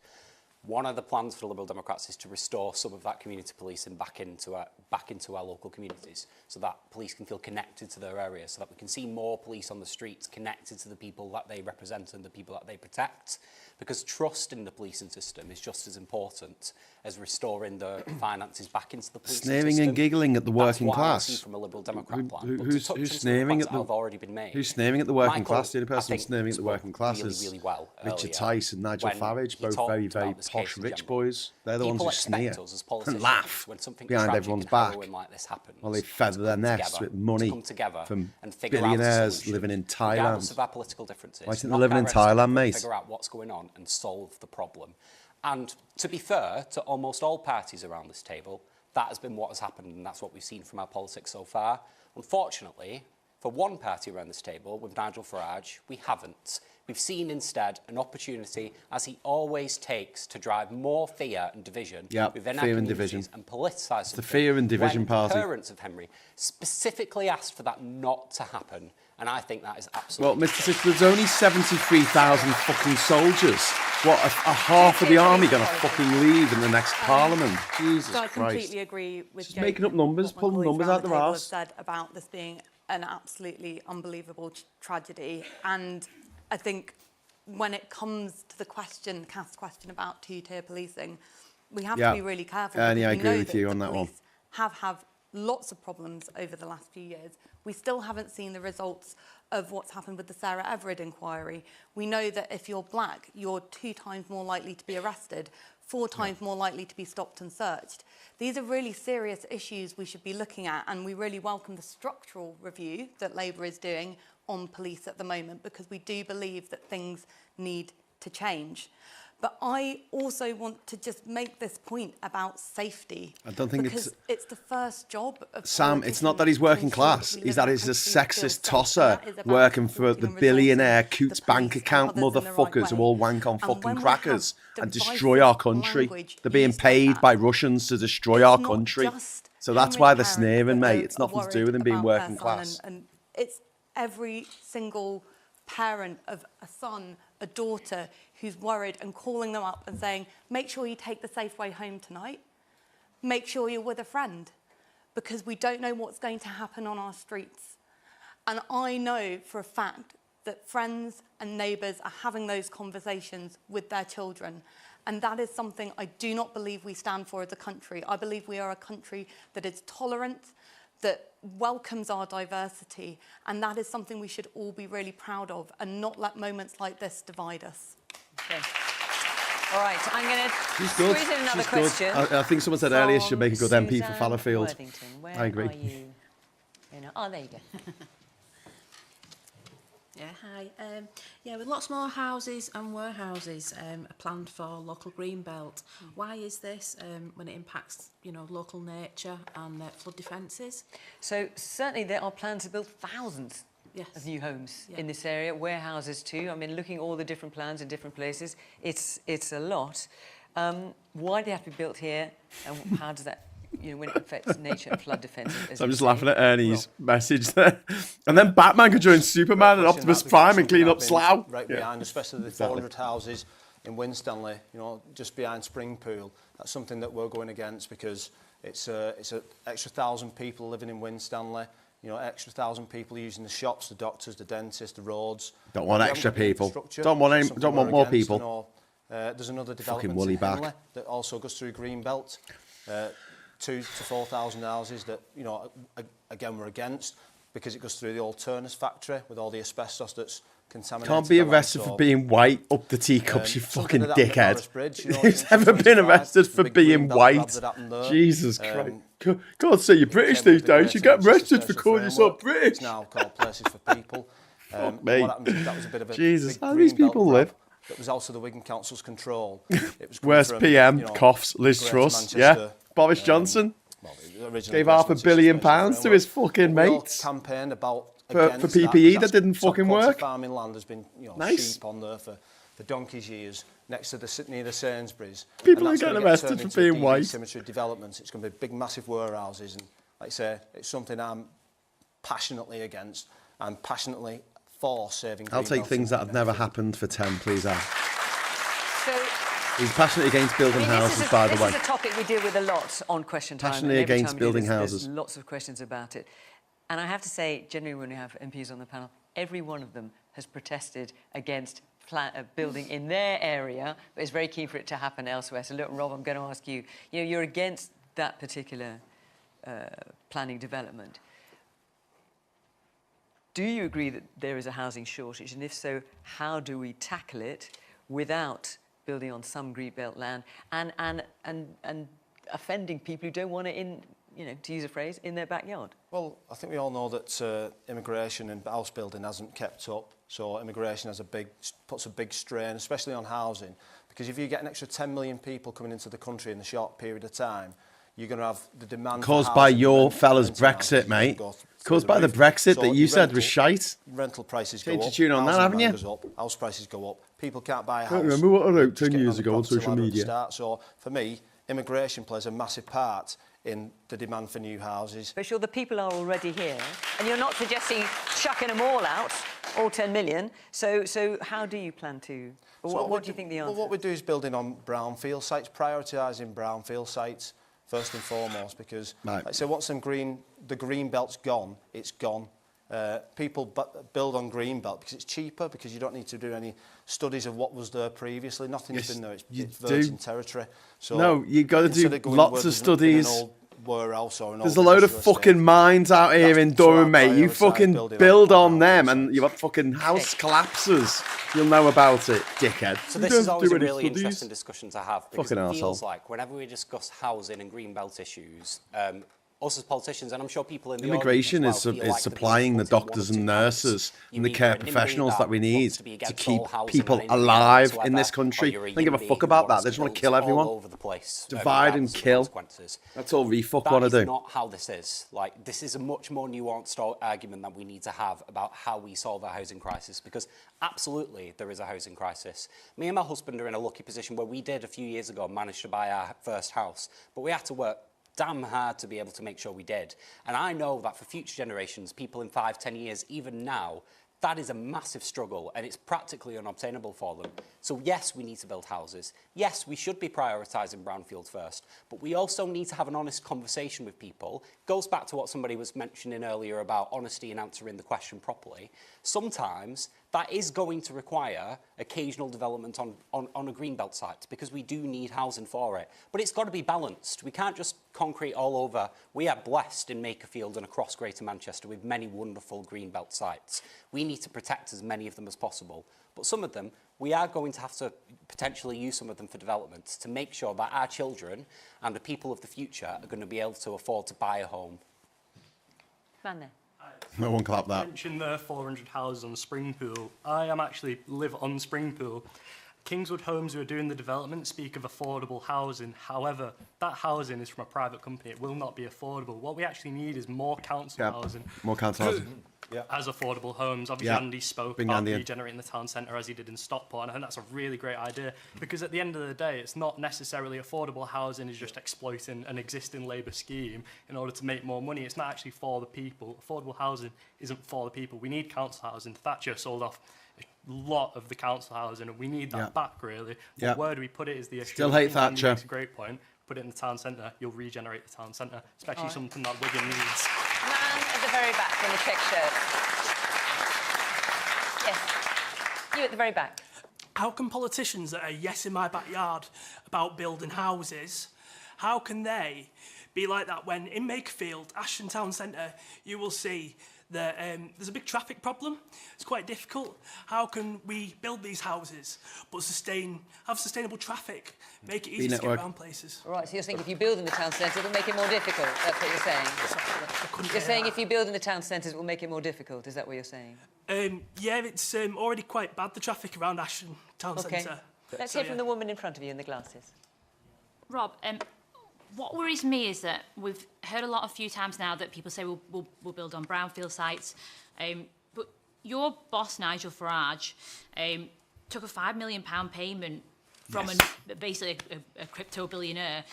One of the plans for the Liberal Democrats is to restore some of that community policing back into our local communities, so that police can feel connected to their area, so that we can see more police on the streets connected to the people that they represent and the people that they protect. Because trust in the policing system is just as important as restoring the finances back into the policing sneering system. And giggling at the working class. That's what I see from a Liberal Democrat plan. Who's sneering at the? Already been made. Who's sneering at the working class? The only person sneering at the working class really, is really well Richard Tice and Nigel Farage, both very, very posh rich boys. They're the ones who sneer and laugh behind everyone's back while they feather their nests with money from billionaires living in Thailand. Regardless of our political differences. Why think they're living in Thailand, mate? Figure out what's going on and solve the problem. And to be fair to almost all parties around this table, that has been what has happened, and that's what we've seen from our politics so far. Unfortunately, for one party around this table, with Nigel Farage, we haven't. We've seen instead an opportunity, as he always takes, to drive more fear and division within our communities and politicise the fear and division party. The parents of Henry specifically asked for that not to happen, and I think that is absolutely... Well, Mr. Six, there's only 73,000 fucking soldiers. What, a half of the army going to fucking leave in the next Parliament? Jesus I Christ. completely agree with Just making up numbers, pulling numbers out their arse. Said about this being an absolutely unbelievable tragedy, and I think when it comes to the cast question about two-tier policing, we have to be really careful. And I agree with you on that one. Have lots of problems over the last few years. We still haven't seen the results of what's happened with the Sarah Everard inquiry. We know that if you're black, you're 2 times more likely to be arrested, 4 times more likely to be stopped and searched. These are really serious issues we should be looking at, and we really welcome the structural review that Labour is doing on police at the moment, because we do believe that things need to change. But I also want to just make this point about safety. I don't think it's the first job of Sam, it's not that he's working class. He's that he's a sexist tosser working for the billionaire Coots bank account motherfuckers who all wank on fucking crackers and destroy our country. They're being paid by Russians to destroy our country. So that's why they're sneering, mate. It's nothing to do with him being working class. And it's every single parent of a son, a daughter, who's worried and calling them up and saying, make sure you take the safe way home tonight. Make sure you're with a friend, because we don't know what's going to happen on our streets. And I know for a fact that friends and neighbours are having those conversations with their children. And that is something I do not believe we stand for as a country. I believe we are a country that is tolerant, that welcomes our diversity, and that is something we should all be really proud of and not let moments like this divide us. Okay. All right, I'm going to squeeze in another question. I think someone said earlier she should make a good MP for Fallowfield. I agree. Where are you? Oh, there you go. Yeah, hi. Yeah, with lots more houses and warehouses planned for local green belt, why is this when it impacts, local nature and flood defences? So certainly there are plans to build thousands of new homes in this area, warehouses too. I mean, looking at all the different plans in different places, it's a lot. Why do they have to be built here, and how does that, when it affects nature and flood defence? So I'm just laughing at Ernie's message there. And then Batman could join Superman and Optimus Prime and clean up Slough. Right behind, especially the 400 houses in Winstanley, just behind Springpool. That's something that we're going against, because it's an extra 1,000 people living in Winstanley. Extra 1,000 people using the shops, the doctors, the dentists, the roads. Don't want extra people. Don't want more people. There's another development in Henley that also goes through Greenbelt. 2,000 to 4,000 houses that, again, we're against, because it goes through the old Turners factory with all the asbestos that's contaminated. Can't be arrested for being white up the teacups, you fucking dickhead. Who's ever been arrested for being white? Jesus Christ. God, say you're British these days. You get arrested for calling yourself British. It's now called Places for People. Fuck me. That was a bit of a Jesus, how do these people live? That was also the Wigan Council's control. Worst PM, coughs, Liz Truss, Boris Johnson gave £500 million to his fucking mates campaigned about for PPE that didn't fucking work. Farming land has been, sheep on there for donkey's years near the Sainsbury's. People are getting arrested for being white. Cemetery developments. It's going to be big, massive warehouses, and like I say, it's something I'm passionately against. I'm passionately for saving. I'll take things that have never happened for 10, please, Al. So, he's passionately against building houses, by the way. This is a topic we deal with a lot on Question Time. Passionately against building houses. There's lots of questions about it. And I have to say, generally when we have MPs on the panel, every one of them has protested against building in their area, but is very keen for it to happen elsewhere. So look, Rob, I'm going to ask you, you're against that particular planning development. Do you agree that there is a housing shortage? And if so, how do we tackle it without building on some greenbelt land and offending people who don't want it in, to use a phrase, in their backyard? Well, I think we all know that immigration and house building hasn't kept up. So immigration puts a big strain, especially on housing, because if you get an extra 10 million people coming into the country in a short period of time, you're going to have the demand caused by your fella's Brexit, mate. Caused by the Brexit that you said was shite. Rental prices go Change up. your tune on that, haven't you? Goes up, house prices go up. People can't buy a house. I remember what I wrote 10 Just years getting ago on the property social ladder at the media. start. So for me, immigration plays a massive part in the demand for new houses. But sure, the people are already here, and you're not suggesting chucking them all out, all 10 million. So how do you plan to? What do you think the answer? Well, what we do is building on brownfield sites, prioritising brownfield sites first and foremost, because like I say, once the green belt's gone, it's gone. People build on green belt because it's cheaper, because you don't need to do any studies of what was there previously. Nothing's been there. It's virgin territory. So no, you've got to do lots of studies. There's a load of fucking mines out here in Durham, mate. You fucking build on them and you've got fucking house collapses. You'll know about it, dickhead. So this is always a really interesting discussion to have, because it feels like whenever we discuss housing and green belt issues, us as politicians, and I'm sure people in the immigration is supplying the doctors and nurses and the care professionals that we need to keep people alive in this country. They don't give a fuck about that. They just want to kill everyone. Divide and kill. That's all RefUK want to do. That is not how this is. Like, this is a much more nuanced argument that we need to have about how we solve our housing crisis, because absolutely there is a housing crisis. Me and my husband are in a lucky position where we did a few years ago manage to buy our first house, but we had to work damn hard to be able to make sure we did. And I know that for future generations, people in 5-10 years, even now, that is a massive struggle, and it's practically unobtainable for them. So yes, we need to build houses. Yes, we should be prioritising brownfield first, but we also need to have an honest conversation with people. Goes back to what somebody was mentioning earlier about honesty and answering the question properly. Sometimes that is going to require occasional development on a greenbelt site, because we do need housing for it. But it's got to be balanced. We can't just concrete all over. We are blessed in Makerfield and across Greater Manchester with many wonderful greenbelt sites. We need to protect as many of them as possible. But some of them, we are going to have to potentially use some of them for development to make sure that our children and the people of the future are going to be able to afford to buy a home. No one clap that. You mentioned the 400 houses on Springpool. I actually live on Springpool. Kingswood Homes, who are doing the development, speak of affordable housing. However, that housing is from a private company. It will not be affordable. What we actually need is more council housing. More council housing. As affordable homes. Obviously, Andy spoke about regenerating the town centre as he did in Stockport, and I think that's a really great idea, because at the end of the day, it's not necessarily affordable housing is just exploiting an existing Labour scheme in order to make more money. It's not actually for the people. Affordable housing isn't for the people. We need council housing. Thatcher sold off a lot of the council housing, and we need that back, really. But where do we put it is the issue. Still hate Thatcher. That's a great point. Put it in the town centre, you'll regenerate the town centre, especially something that Wigan needs. Man at the very back in the check shirt. Yes, you at the very back. How can politicians that are yes in my backyard about building houses, how can they be like that when in Makerfield, Ashton Town Centre, you will see that there's a big traffic problem. It's quite difficult. How can we build these houses but have sustainable traffic, make it easy to get around places? Right, so you're saying if you build in the town centre, it'll make it more difficult. That's what you're saying. You're saying if you build in the town centres, it will make it more difficult. Is that what you're saying? Yeah, it's already quite bad, the traffic around Ashton Town Centre. Let's hear from the woman in front of you in the glasses. Rob, what worries me is that we've heard a few times now that people say we'll build on brownfield sites, but your boss, Nigel Farage, took a £5 million payment from basically a crypto billionaire.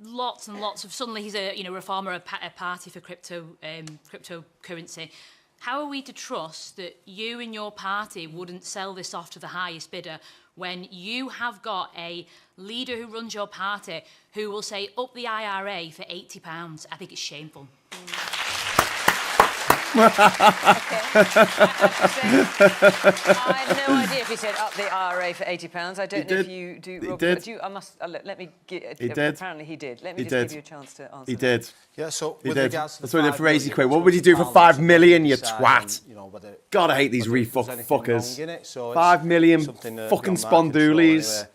Lots and lots of, suddenly he's a reformer, a party for cryptocurrency. How are we to trust that you and your party wouldn't sell this off to the highest bidder when you have got a leader who runs your party who will say up the IRA for £80? I think it's shameful. I had no idea if he said up the IRA for £80. I don't know if you do. Rob, did. I must let me. He did. Apparently he did. Let me just give you a chance to answer. He did. Yeah. So he with did. regards to that's what crazy quick. What would you do for £5 million, you twat? God, I hate these fuckers. 5 million fucking spondoolies.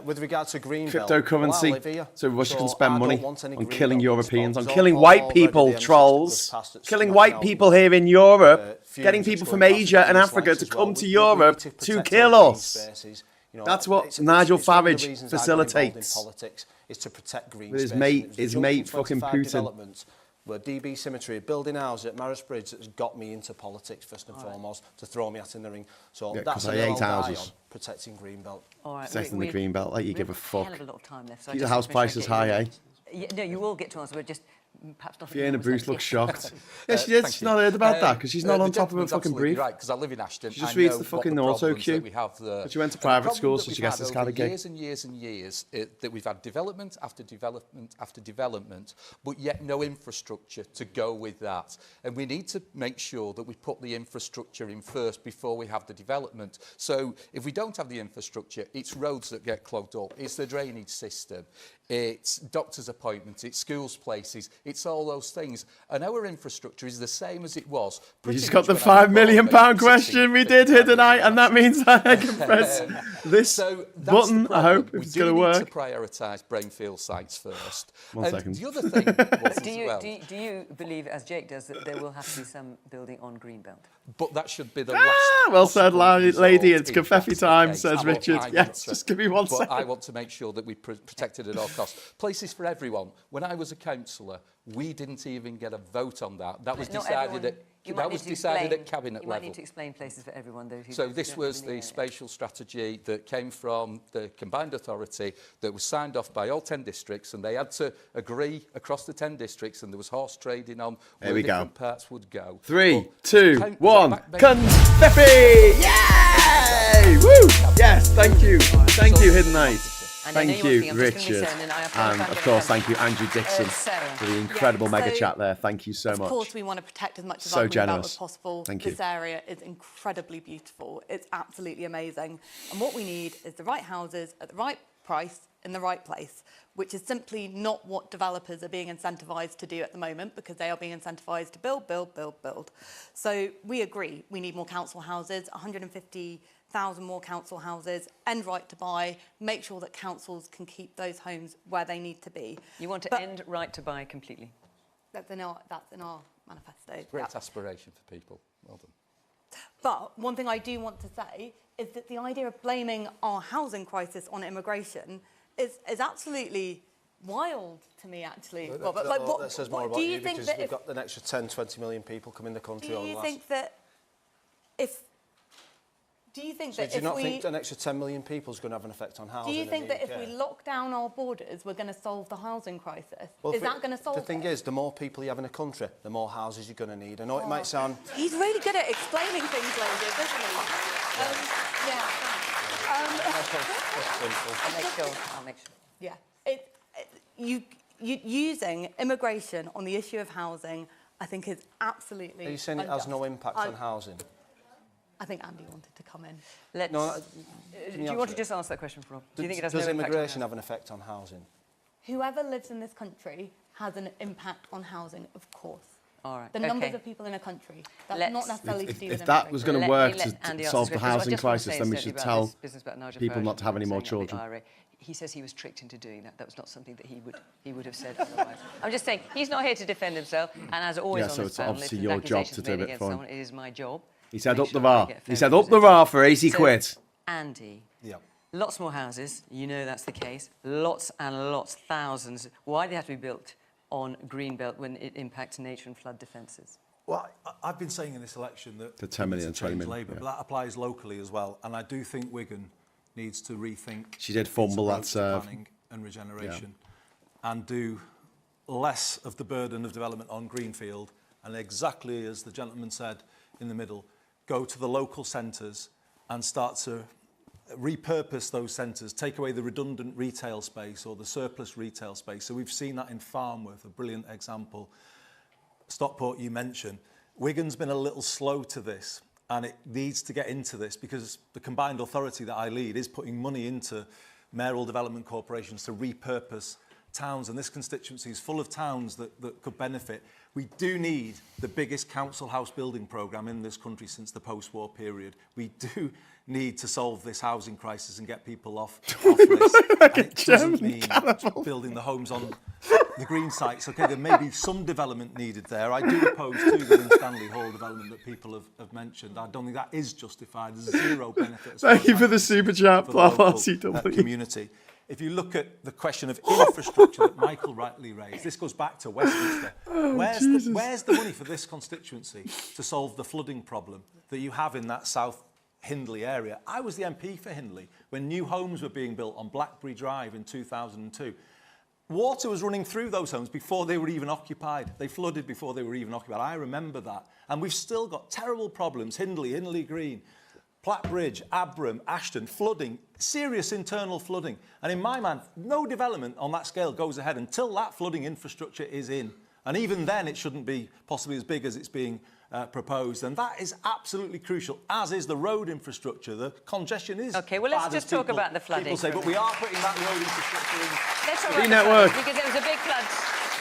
With regard to green cryptocurrency, so Russia can spend money on killing Europeans, on killing white people, trolls, killing white people here in Europe, getting people from Asia and Africa to come to Europe to kill us. That's what Nigel Farage facilitates. Is to protect green with his mate fucking Putin. where DB Symmetry, building houses at Marris Bridge, that's got me into politics first and foremost, to throw me hat in the ring. So that's I hate houses. On protecting Greenbelt. All right, protecting the Greenbelt, like you give a fuck. Hell of a lot of time left. So keep the house prices high, eh? Yeah, no, you will get to answer, but just perhaps not. Fiona Bruce looks shocked. Yeah, she did. She's not heard about that because she's not on top of a fucking brief. Right, because I live in Ashton. She just reads the fucking auto cue. But she went to private school, so she gets this kind of gig. Years and years and years that we've had development after development after development, but yet no infrastructure to go with that. And we need to make sure that we put the infrastructure in first before we have the development. So if we don't have the infrastructure, it's roads that get clogged up, it's the drainage system, it's doctor's appointments, it's schools places, it's all those things. And our infrastructure is the same as it was. We just got the £5 million question we did here tonight, and that means I can press this button. I hope it's going to work. We need to prioritise Brainfield sites first. One second. The other thing was do you believe, as Jake does, that there will have to be some building on Greenbelt? But that should be the last. Well said, lady. It's confetti time, says Richard. Yes, just give me one second. I want to make sure that we protect it at all costs. Places for everyone. When I was a councillor, we didn't even get a vote on that. That was decided at cabinet level. You might need to explain places for everyone, though. So this was the spatial strategy that came from the combined authority that was signed off by all 10 districts, and they had to agree across the 10 districts, and there was horse trading on where different parts would go. 3, 2, 1, confetti! Yay! Woo! Yes, thank you. Thank you, Hidden Knight. Thank you, Richard. And of course, thank you, Andrew Dixon, for the incredible mega chat there. Thank you so much. Of course, we want to protect as much of our Greenbelt as possible. Thank you. This area is incredibly beautiful. It's absolutely amazing. And what we need is the right houses at the right price in the right place, which is simply not what developers are being incentivised to do at the moment, because they are being incentivised to build, build, build, build. So we agree we need more council houses, 150,000 more council houses, end right to buy, make sure that councils can keep those homes where they need to be. You want to end right to buy completely? That's in our manifesto. Great aspiration for people. Well done. But one thing I do want to say is that the idea of blaming our housing crisis on immigration is absolutely wild to me, actually. Robert, that says more about you because we've got an extra 10, 20 million people come in the country. Do you think that if an extra 10 million people is going to have an effect on housing? Do you think that if we lock down our borders, we're going to solve the housing crisis? Is that going to solve it? The thing is, the more people you have in a country, the more houses you're going to need. I know it might sound... He's really good at explaining things like this, isn't he? Yeah. I'll make sure. Yeah. Using immigration on the issue of housing, I think is absolutely... Are you saying it has no impact on housing? I think Andy wanted to come in. Do you want to just answer that question, Rob? Do you think it has Does immigration have an effect on housing? Whoever lives in this country has an impact on housing, of course. All right. The numbers of people in a country. That's not necessarily to do with if that was going to work to solve the housing crisis, then we should tell people not to have any more children. He says he was tricked into doing that. That was not something that he would have said otherwise. I'm just saying, he's not here to defend himself, and as always on this panel, obviously your job to do it for him. It is my job. He said up the bar. He said up the bar for 80 quid. Andy, lots more houses. You know that's the case. Lots and lots, thousands. Why do they have to be built on Greenbelt when it impacts nature and flood defences? Well, I've been saying in this election that the 10 million, 20 million, Labour, but that applies locally as well. And I do think Wigan needs to rethink. She did fumble that serve. Planning and regeneration, and do less of the burden of development on Greenfield. And exactly as the gentleman said in the middle, go to the local centres and start to repurpose those centres, take away the redundant retail space or the surplus retail space. So we've seen that in Farnworth, a brilliant example. Stockport, you mentioned. Wigan's been a little slow to this, and it needs to get into this because the combined authority that I lead is putting money into mayoral development corporations to repurpose towns, and this constituency is full of towns that could benefit. We do need the biggest council house building programme in this country since the post-war period. We do need to solve this housing crisis and get people off this. And it doesn't mean building the homes on the green sites. Okay, there may be some development needed there. I do oppose to the Win Stanley Hall development that people have mentioned. I don't think that is justified. There's zero benefit. Thank you for the super chat, for the local, community. if you look at the question of infrastructure that Michael rightly raised, this goes back to Westminster. Where's the money for this constituency to solve the flooding problem that you have in that South Hindley area? I was the MP for Hindley when new homes were being built on Blackberry Drive in 2002. Water was running through those homes before they were even occupied. They flooded before they were even occupied. I remember that. And we've still got terrible problems. Hindley Green, Plattbridge, Abram, Ashton, flooding, serious internal flooding. And in my mind, no development on that scale goes ahead until that flooding infrastructure is in. And even then, it shouldn't be possibly as big as it's being proposed. And that is absolutely crucial, as is the road infrastructure. The congestion is OK, well, let's just talk about the flooding. People say, but we are putting that road infrastructure in. Let's talk about the flooding, because there was a big flood.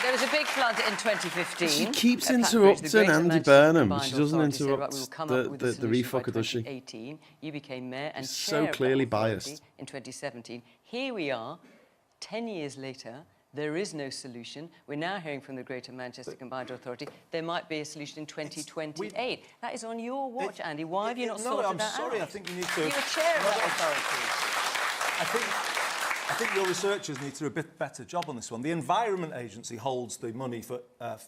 There was a big flood in 2015. She keeps interrupting Andy Burnham. She doesn't interrupt the RefUK, does she? 2018, you became mayor and She's chair so clearly of that authority biased. in 2017. Here we are, 10 years later. There is no solution. We're now hearing from the Greater Manchester Combined Authority there might be a solution in 2028. That is on your watch, Andy. Why have you not sorted that out? No, I'm sorry. I think you need to... You're chair of that authority. I think your researchers need to do a bit better job on this one. The Environment Agency holds the money for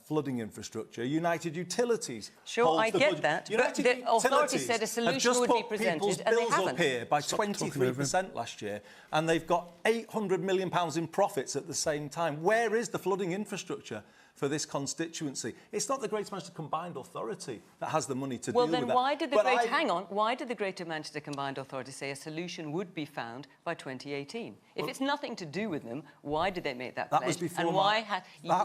flooding infrastructure. United Utilities Sure, I get that. But the authority said a solution would be presented, and they haven't. Bills up here by 23% last year, and they've got £800 million in profits at the same time. Where is the flooding infrastructure for this constituency? It's not the Greater Manchester Combined Authority that has the money to deal with that. Well, then why did why did the Greater Manchester Combined Authority say a solution would be found by 2018? If it's nothing to do with them, why did they make that pledge? That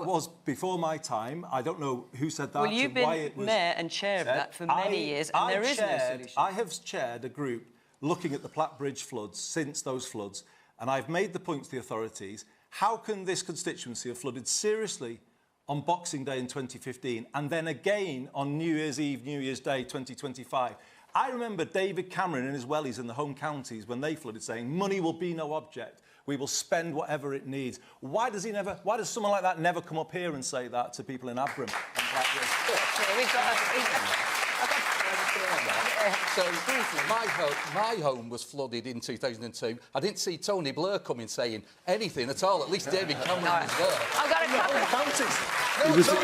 was before my time. I don't know who said that. Well, you've been mayor and chair of that for many years, and there is no solution. I have chaired a group looking at the Plattbridge floods since those floods, and I've made the point to the authorities, how can this constituency have flooded seriously on Boxing Day in 2015, and then again on New Year's Eve, New Year's Day 2025. I remember David Cameron and his wellies in the home counties when they flooded saying, money will be no object. We will spend whatever it needs. Why does someone like that never come up here and say that to people in Abram? So my home was flooded in 2002. I didn't see Tony Blair coming saying anything at all. At least David Cameron was there. I've got a couple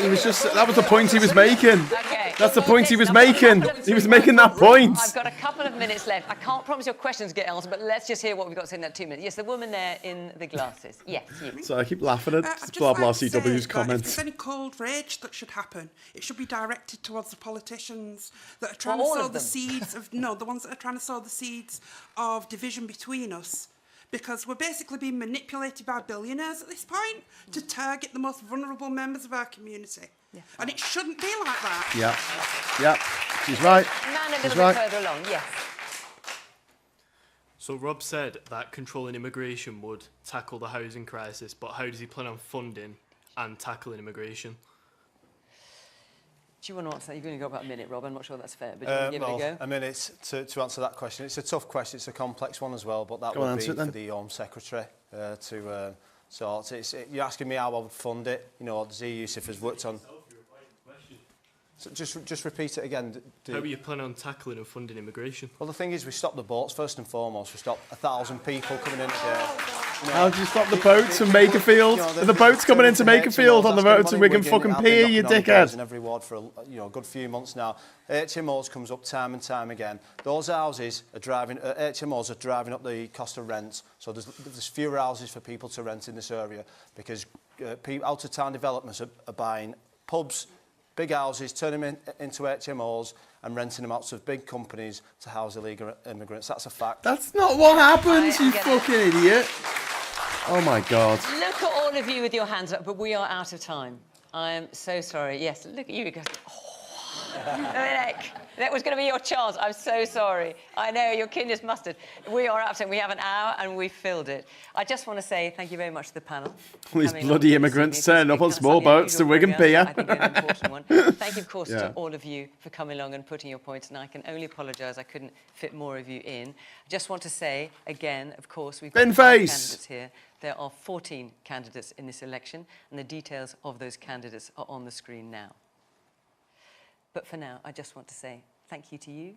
He was just. That was the point he was making. Okay. That's the point he was making. He was making that point. I've got a couple of minutes left. I can't promise your questions get answered, but let's just hear what we've got to say in that 2 minutes. Yes, the woman there in the glasses. Yes, you. So I keep laughing at blah blah CW's comments. If there's any cold rage that should happen, it should be directed towards the politicians that are trying to sow the seeds of the ones that are trying to sow the seeds of division between us. Because we're basically being manipulated by billionaires at this point to target the most vulnerable members of our community. Yeah. And it shouldn't be like that. Yeah, she's right. Man, a little bit further along, yes. So Rob said that controlling immigration would tackle the housing crisis, but how does he plan on funding and tackling immigration? Do you want to answer that? You've only got about a minute, Rob. I'm not sure that's fair, but do you want to give it a go? A minute to answer that question. It's a tough question. It's a complex one as well, but that would be for the Home Secretary to sort. You're asking me how I would fund it. You know, the Yusuf has worked on... So just repeat it again. How are you planning on tackling and funding immigration? Well, the thing is, we stopped the boats, first and foremost. We stopped 1,000 people coming in here. How do you stop the boats from Makerfield? Are the boats coming into Makerfield on the road to Wigan fucking Pier, you dickhead? In every ward for a good few months now. HMOs comes up time and time again. Those houses are driving. HMOs are driving up the cost of rent. So there's fewer houses for people to rent in this area because out of town developments are buying pubs, big houses, turning them into HMOs and renting them out to big companies to house illegal immigrants. That's a fact. That's not what happens, you fucking idiot. Oh, my God. Look at all of you with your hands up, but we are out of time. I am so sorry. Yes, look at you. That was going to be your chance. I'm so sorry. I know, you're keen as mustard. We are out of time. We have an hour and we filled it. I just want to say thank you very much to the panel. All these bloody immigrants turning up on small boats to Wigan Pier. I think an important one. Thank you, of course, to all of you for coming along and putting your points, and I can only apologise I couldn't fit more of you in. I just want to say, again, of course, we've got 5 candidates here. There are 14 candidates in this election, and the details of those candidates are on the screen now. But for now, I just want to say thank you to you,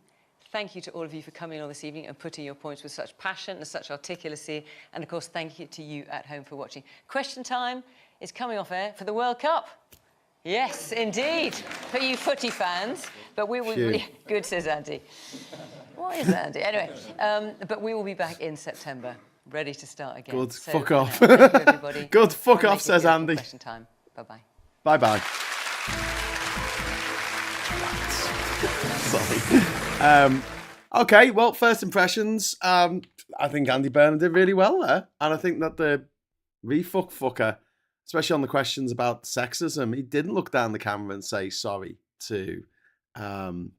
Thank you to all of you for coming on this evening and putting your points with such passion and such articulacy. And of course, thank you to you at home for watching. Question time is coming off air for the World Cup. Yes, indeed, for you footy fans. But we will be good, says Andy. What is that, Andy? Anyway, but we will be back in September, ready to start again. Good, so fuck off. Thank you, everybody. Good, fuck off, says Andy. Question time. Bye-bye. Bye-bye. Sorry. Okay, well, first impressions. I think Andy Burnham did really well there. And I think that the RefUK fucker, especially on the questions about sexism, he didn't look down the camera and say sorry to Carol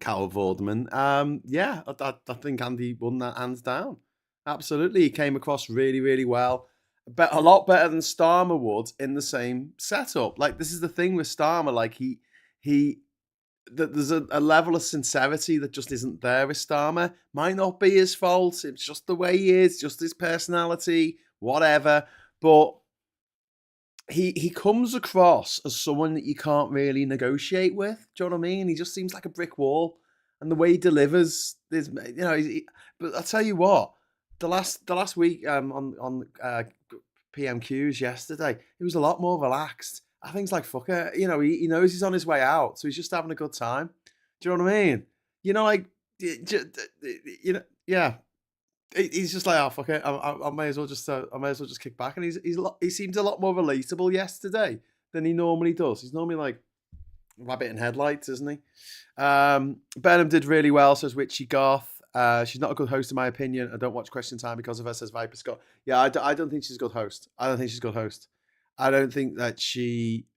Vorderman. Yeah, I think Andy won that hands down. Absolutely. He came across really, really well. But a lot better than Starmer would in the same setup. Like, this is the thing with Starmer. Like, there's a level of sincerity that just isn't there with Starmer. Might not be his fault. It's just the way he is, just his personality, whatever. But he comes across as someone that you can't really negotiate with. Do you know what I mean? He just seems like a brick wall. And the way he delivers, but I'll tell you what, the last week on PMQs yesterday, he was a lot more relaxed. I think it's like, fucker, he knows he's on his way out, so he's just having a good time. Do you know what I mean? Yeah. He's just like, oh, fuck it, I may as well just kick back. And he seemed a lot more relatable yesterday than he normally does. He's normally like rabbit in headlights, isn't he? Burnham did really well, says Witchy Goth. She's not a good host in my opinion. I don't watch Question Time because of her, says Viper Scott. Yeah, I don't think she's a good host. I don't think that she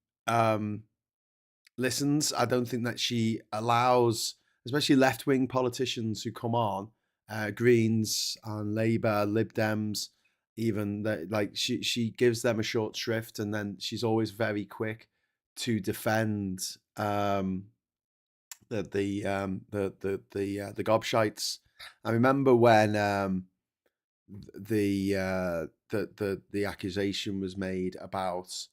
listens. I don't think that she allows, especially left-wing politicians who come on, Greens and Labour, Lib Dems, even that, like she gives them a short shrift, and then she's always very quick to defend the gobshites. I remember when the accusation was made about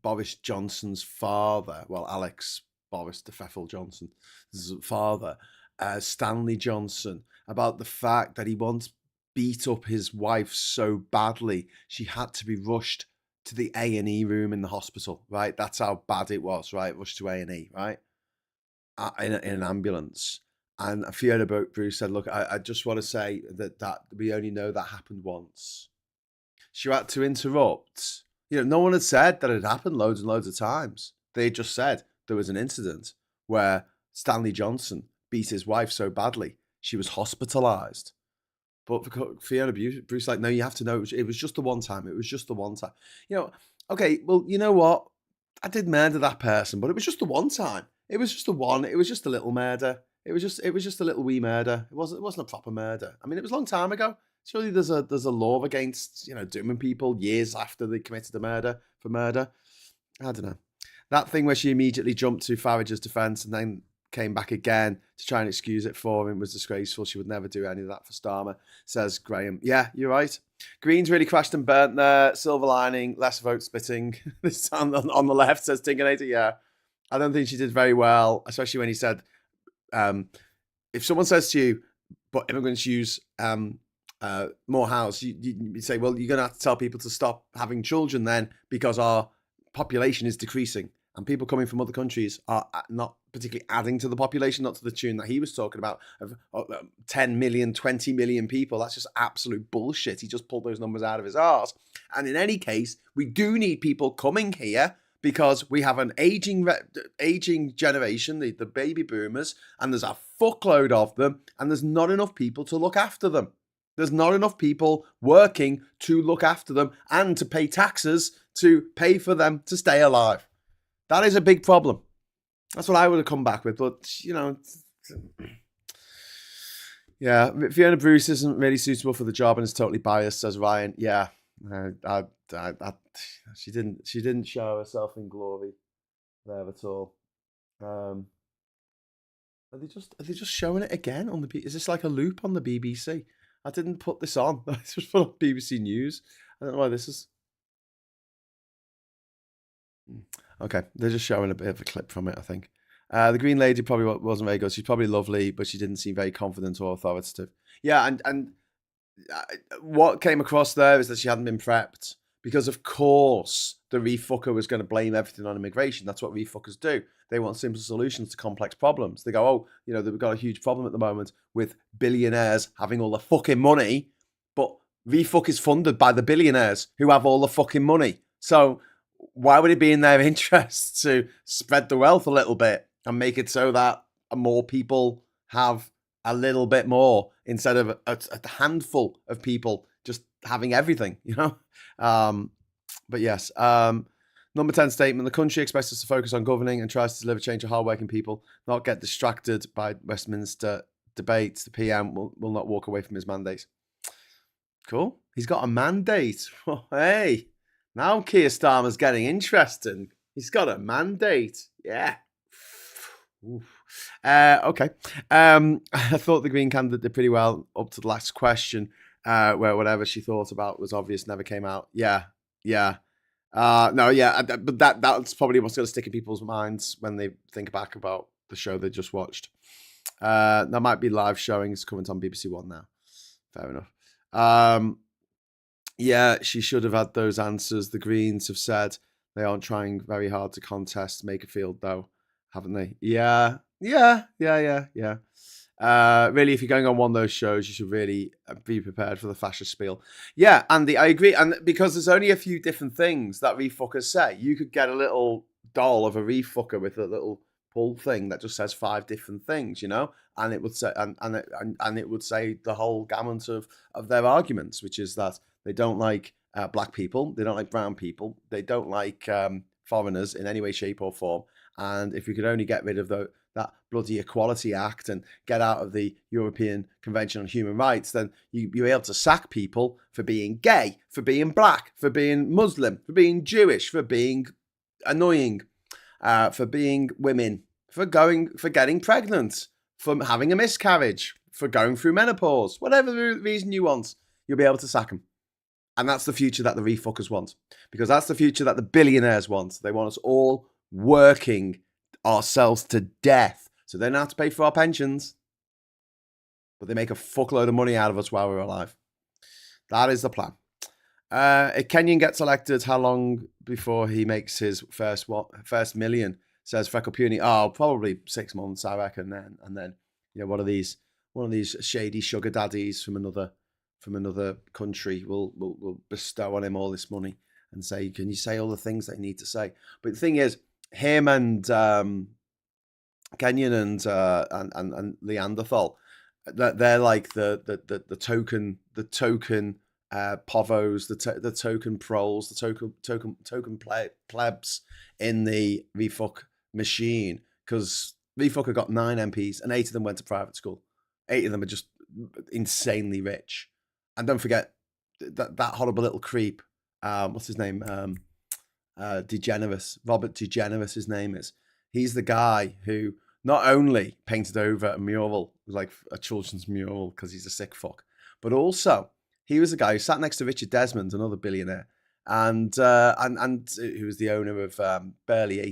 Boris Johnson's father, well, Alex Boris de Pfeffel Johnson's father, Stanley Johnson, about the fact that he once beat up his wife so badly she had to be rushed to the A&E room in the hospital, right? That's how bad it was, right? Rushed to A&E, right? In an ambulance. And Fiona Bruce said, look, I just want to say that we only know that happened once. She had to interrupt. No one had said that it happened loads and loads of times. They just said there was an incident where Stanley Johnson beat his wife so badly she was hospitalised. But Fiona Bruce, like, no, you have to know it was just the one time. It was just the one time. Okay, well, you know what? I did murder that person, but it was just the one time. It was just a little murder. It was just a little wee murder. It wasn't a proper murder. I mean, it was a long time ago. Surely there's a law against, dooming people years after they committed for murder. I don't know. That thing where she immediately jumped to Farage's defence and then came back again to try and excuse it for him was disgraceful. She would never do any of that for Starmer, says Graham. Yeah, you're right. Greens really crashed and burnt there. Silver lining, less vote splitting. This time on the left, says Tinganator. Yeah, I don't think she did very well, especially when he said, if someone says to you, but immigrants use more house, you say, well, you're going to have to tell people to stop having children then because our population is decreasing. And people coming from other countries are not particularly adding to the population, not to the tune that he was talking about of 10 million, 20 million people. That's just absolute bullshit. He just pulled those numbers out of his arse. And in any case, we do need people coming here because we have an aging generation, the baby boomers, and there's a fuckload of them, and there's not enough people to look after them. There's not enough people working to look after them and to pay taxes to pay for them to stay alive. That is a big problem. That's what I would have come back with. But, yeah, Fiona Bruce isn't really suitable for the job and is totally biased, says Ryan. Yeah, she didn't show herself in glory there at all. Are they just showing it again on the? Is this like a loop on the BBC? I didn't put this on. This was put on BBC News. I don't know why this is. Okay, they're just showing a bit of a clip from it, I think. The Green Lady probably wasn't very good. She's probably lovely, but she didn't seem very confident or authoritative. Yeah, and what came across there is that she hadn't been prepped. Because, of course, the RefUKer was going to blame everything on immigration. That's what RefUKers do. They want simple solutions to complex problems. They go, oh, you know, we've got a huge problem at the moment with billionaires having all the fucking money, but RefUK is funded by the billionaires who have all the fucking money. So why would it be in their interest to spread the wealth a little bit and make it so that more people have a little bit more instead of a handful of people just having everything, you know? But yes, number 10 statement, the country expects us to focus on governing and tries to deliver change to hardworking people, not get distracted by Westminster debates. The PM will not walk away from his mandate. Cool. He's got a mandate. Oh, hey, now Keir Starmer's getting interesting. He's got a mandate. Yeah. Okay. I thought the Green candidate did pretty well up to the last question, where whatever she thought about was obvious never came out. Yeah. But that's probably what's going to stick in people's minds when they think back about the show they just watched. There might be live showings coming on BBC One now. Fair enough. Yeah, she should have had those answers. The Greens have said they aren't trying very hard to contest Makerfield, though, haven't they? Yeah. Really, if you're going on one of those shows, you should really be prepared for the fascist spiel. Yeah, Andy, I agree. And because there's only a few different things that RefUKers say, you could get a little doll of a RefUKer with a little pull thing that just says 5 different things, you know, and it would say and it would say the whole gamut of their arguments, which is that they don't like black people, they don't like brown people, they don't like foreigners in any way, shape, or form. And if we could only get rid of that bloody Equality Act and get out of the European Convention on Human Rights, then you're able to sack people for being gay, for being black, for being Muslim, for being Jewish, for being annoying, for being women, for getting pregnant, for having a miscarriage, for going through menopause, whatever the reason you want, you'll be able to sack them. And that's the future that the RefUKers want, because that's the future that the billionaires want. They want us all working ourselves to death so they don't have to pay for our pensions, but they make a fuckload of money out of us while we're alive. That is the plan. If Kenyon gets elected, how long before he makes his first million? Says Freckle Puny. Oh, probably 6 months, I reckon. And then you know, one of these shady sugar daddies from another country will bestow on him all this money and say, "Can you say all the things that you need to say?" But the thing is, him and Kenyon and Neanderthal, they're like the token povos, the token proles, the token plebs in the RefUK machine, because RefUK got 9 MPs and 8 of them went to private school. 8 of them are just insanely rich. And don't forget that horrible little creep. What's his name? DeGeneres. Robert DeGeneres, his name is. He's the guy who not only painted over a mural, like a children's mural, because he's a sick fuck, but also he was the guy who sat next to Richard Desmond, another billionaire, and who was the owner of Barely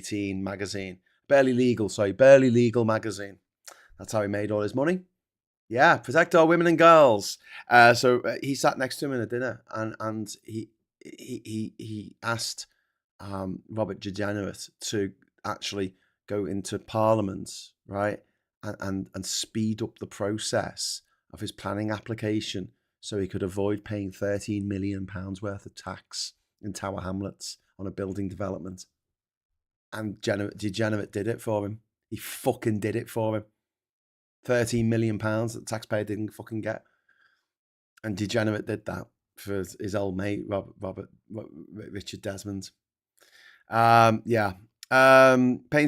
Legal magazine. That's how he made all his money. Yeah, protect our women and girls. So he sat next to him in a dinner, and he asked Robert DeGeneres to actually go into Parliament, right, and speed up the process of his planning application so he could avoid paying £13 million worth of tax in Tower Hamlets on a building development. And DeGeneres did it for him. He fucking did it for him. £13 million that the taxpayer didn't fucking get. And DeGeneres did that for his old mate, Richard Desmond. Pains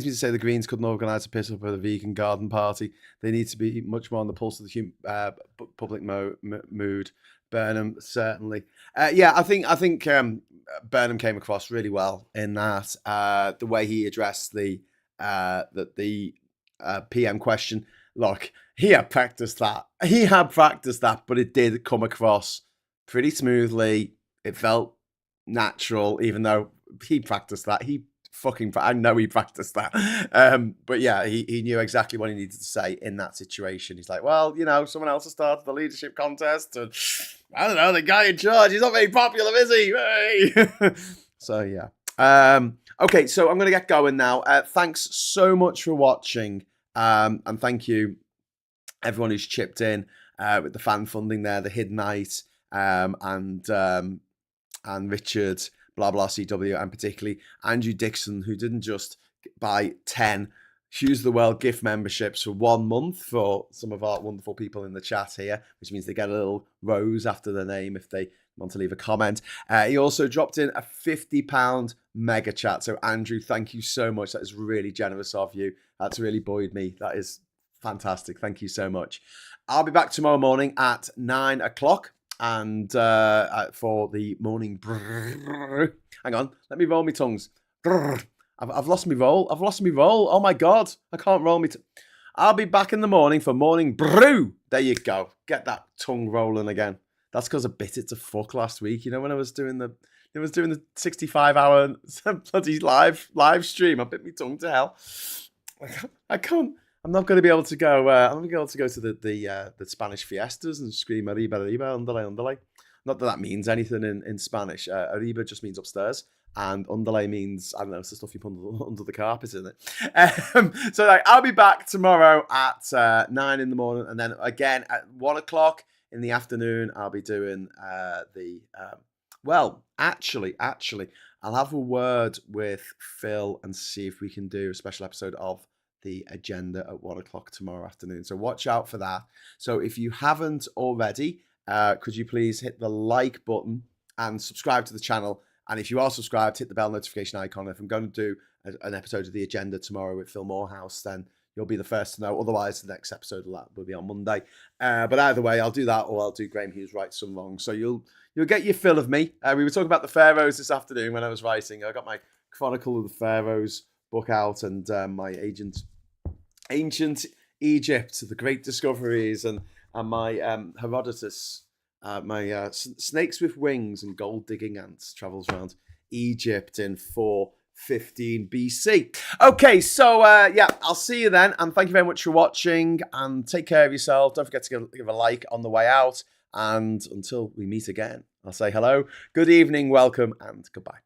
me to say the Greens couldn't organise a piss up at a vegan garden party. They need to be much more on the pulse of the public mood. Burnham, certainly. I think Burnham came across really well in that. The way he addressed the PM question. Look, he had practiced that, but it did come across pretty smoothly. It felt natural, even though he practiced that. He I know he practiced that. But yeah, he knew exactly what he needed to say in that situation. He's like, well, you know, someone else has started the leadership contest, and I don't know, the guy in charge, he's not very popular, is he? Hey! So yeah. Okay, so I'm going to get going now. Thanks so much for watching, and thank you everyone who's chipped in with the fan funding there, the Hidden Knight, and Richard, blah blah CW, and particularly Andrew Dixon, who didn't just buy 10 Hughes of the World gift memberships for 1 month for some of our wonderful people in the chat here, which means they get a little rose after their name if they want to leave a comment. He also dropped in a £50 mega chat. So Andrew, thank you so much. That is really generous of you. That's really buoyed me. That is fantastic. Thank you so much. I'll be back tomorrow morning at 9 o'clock and for the morning. Hang on, let me roll my tongues. I've lost my roll. Oh my God, I can't roll me. I'll be back in the morning for morning brew. There you go. Get that tongue rolling again. That's because I bit it to fuck last week. You know, when I was doing the 65-hour bloody live stream, I bit my tongue to hell. I can't. I'm not going to be able to go. I'm not going to be able to go to the Spanish fiestas and scream arriba, arriba, underlay, underlay. Not that means anything in Spanish. Arriba just means upstairs, and underlay means, I don't know, it's the stuff you put under the carpet, isn't it? So I'll be back tomorrow at 9 in the morning, and then again at 1 o'clock in the afternoon. I'll be doing actually, I'll have a word with Phil and see if we can do a special episode of the agenda at 1 o'clock tomorrow afternoon. So watch out for that. So if you haven't already, could you please hit the like button and subscribe to the channel? And if you are subscribed, hit the bell notification icon. If I'm going to do an episode of the agenda tomorrow with Phil Morehouse, then you'll be the first to know. Otherwise, the next episode of that will be on Monday. But either way, I'll do that, or I'll do Graham Hughes Right Some Wrong. So you'll get your fill of me. We were talking about the pharaohs this afternoon when I was writing. I got my Chronicle of the Pharaohs book out, and my Ancient Egypt, the Great Discoveries, and my Herodotus, my Snakes with Wings and Gold Digging Ants travels around Egypt in 415 BC. Okay, so yeah, I'll see you then, and thank you very much for watching, and take care of yourself. Don't forget to give a like on the way out, and until we meet again, I'll say hello, good evening, welcome, and goodbye.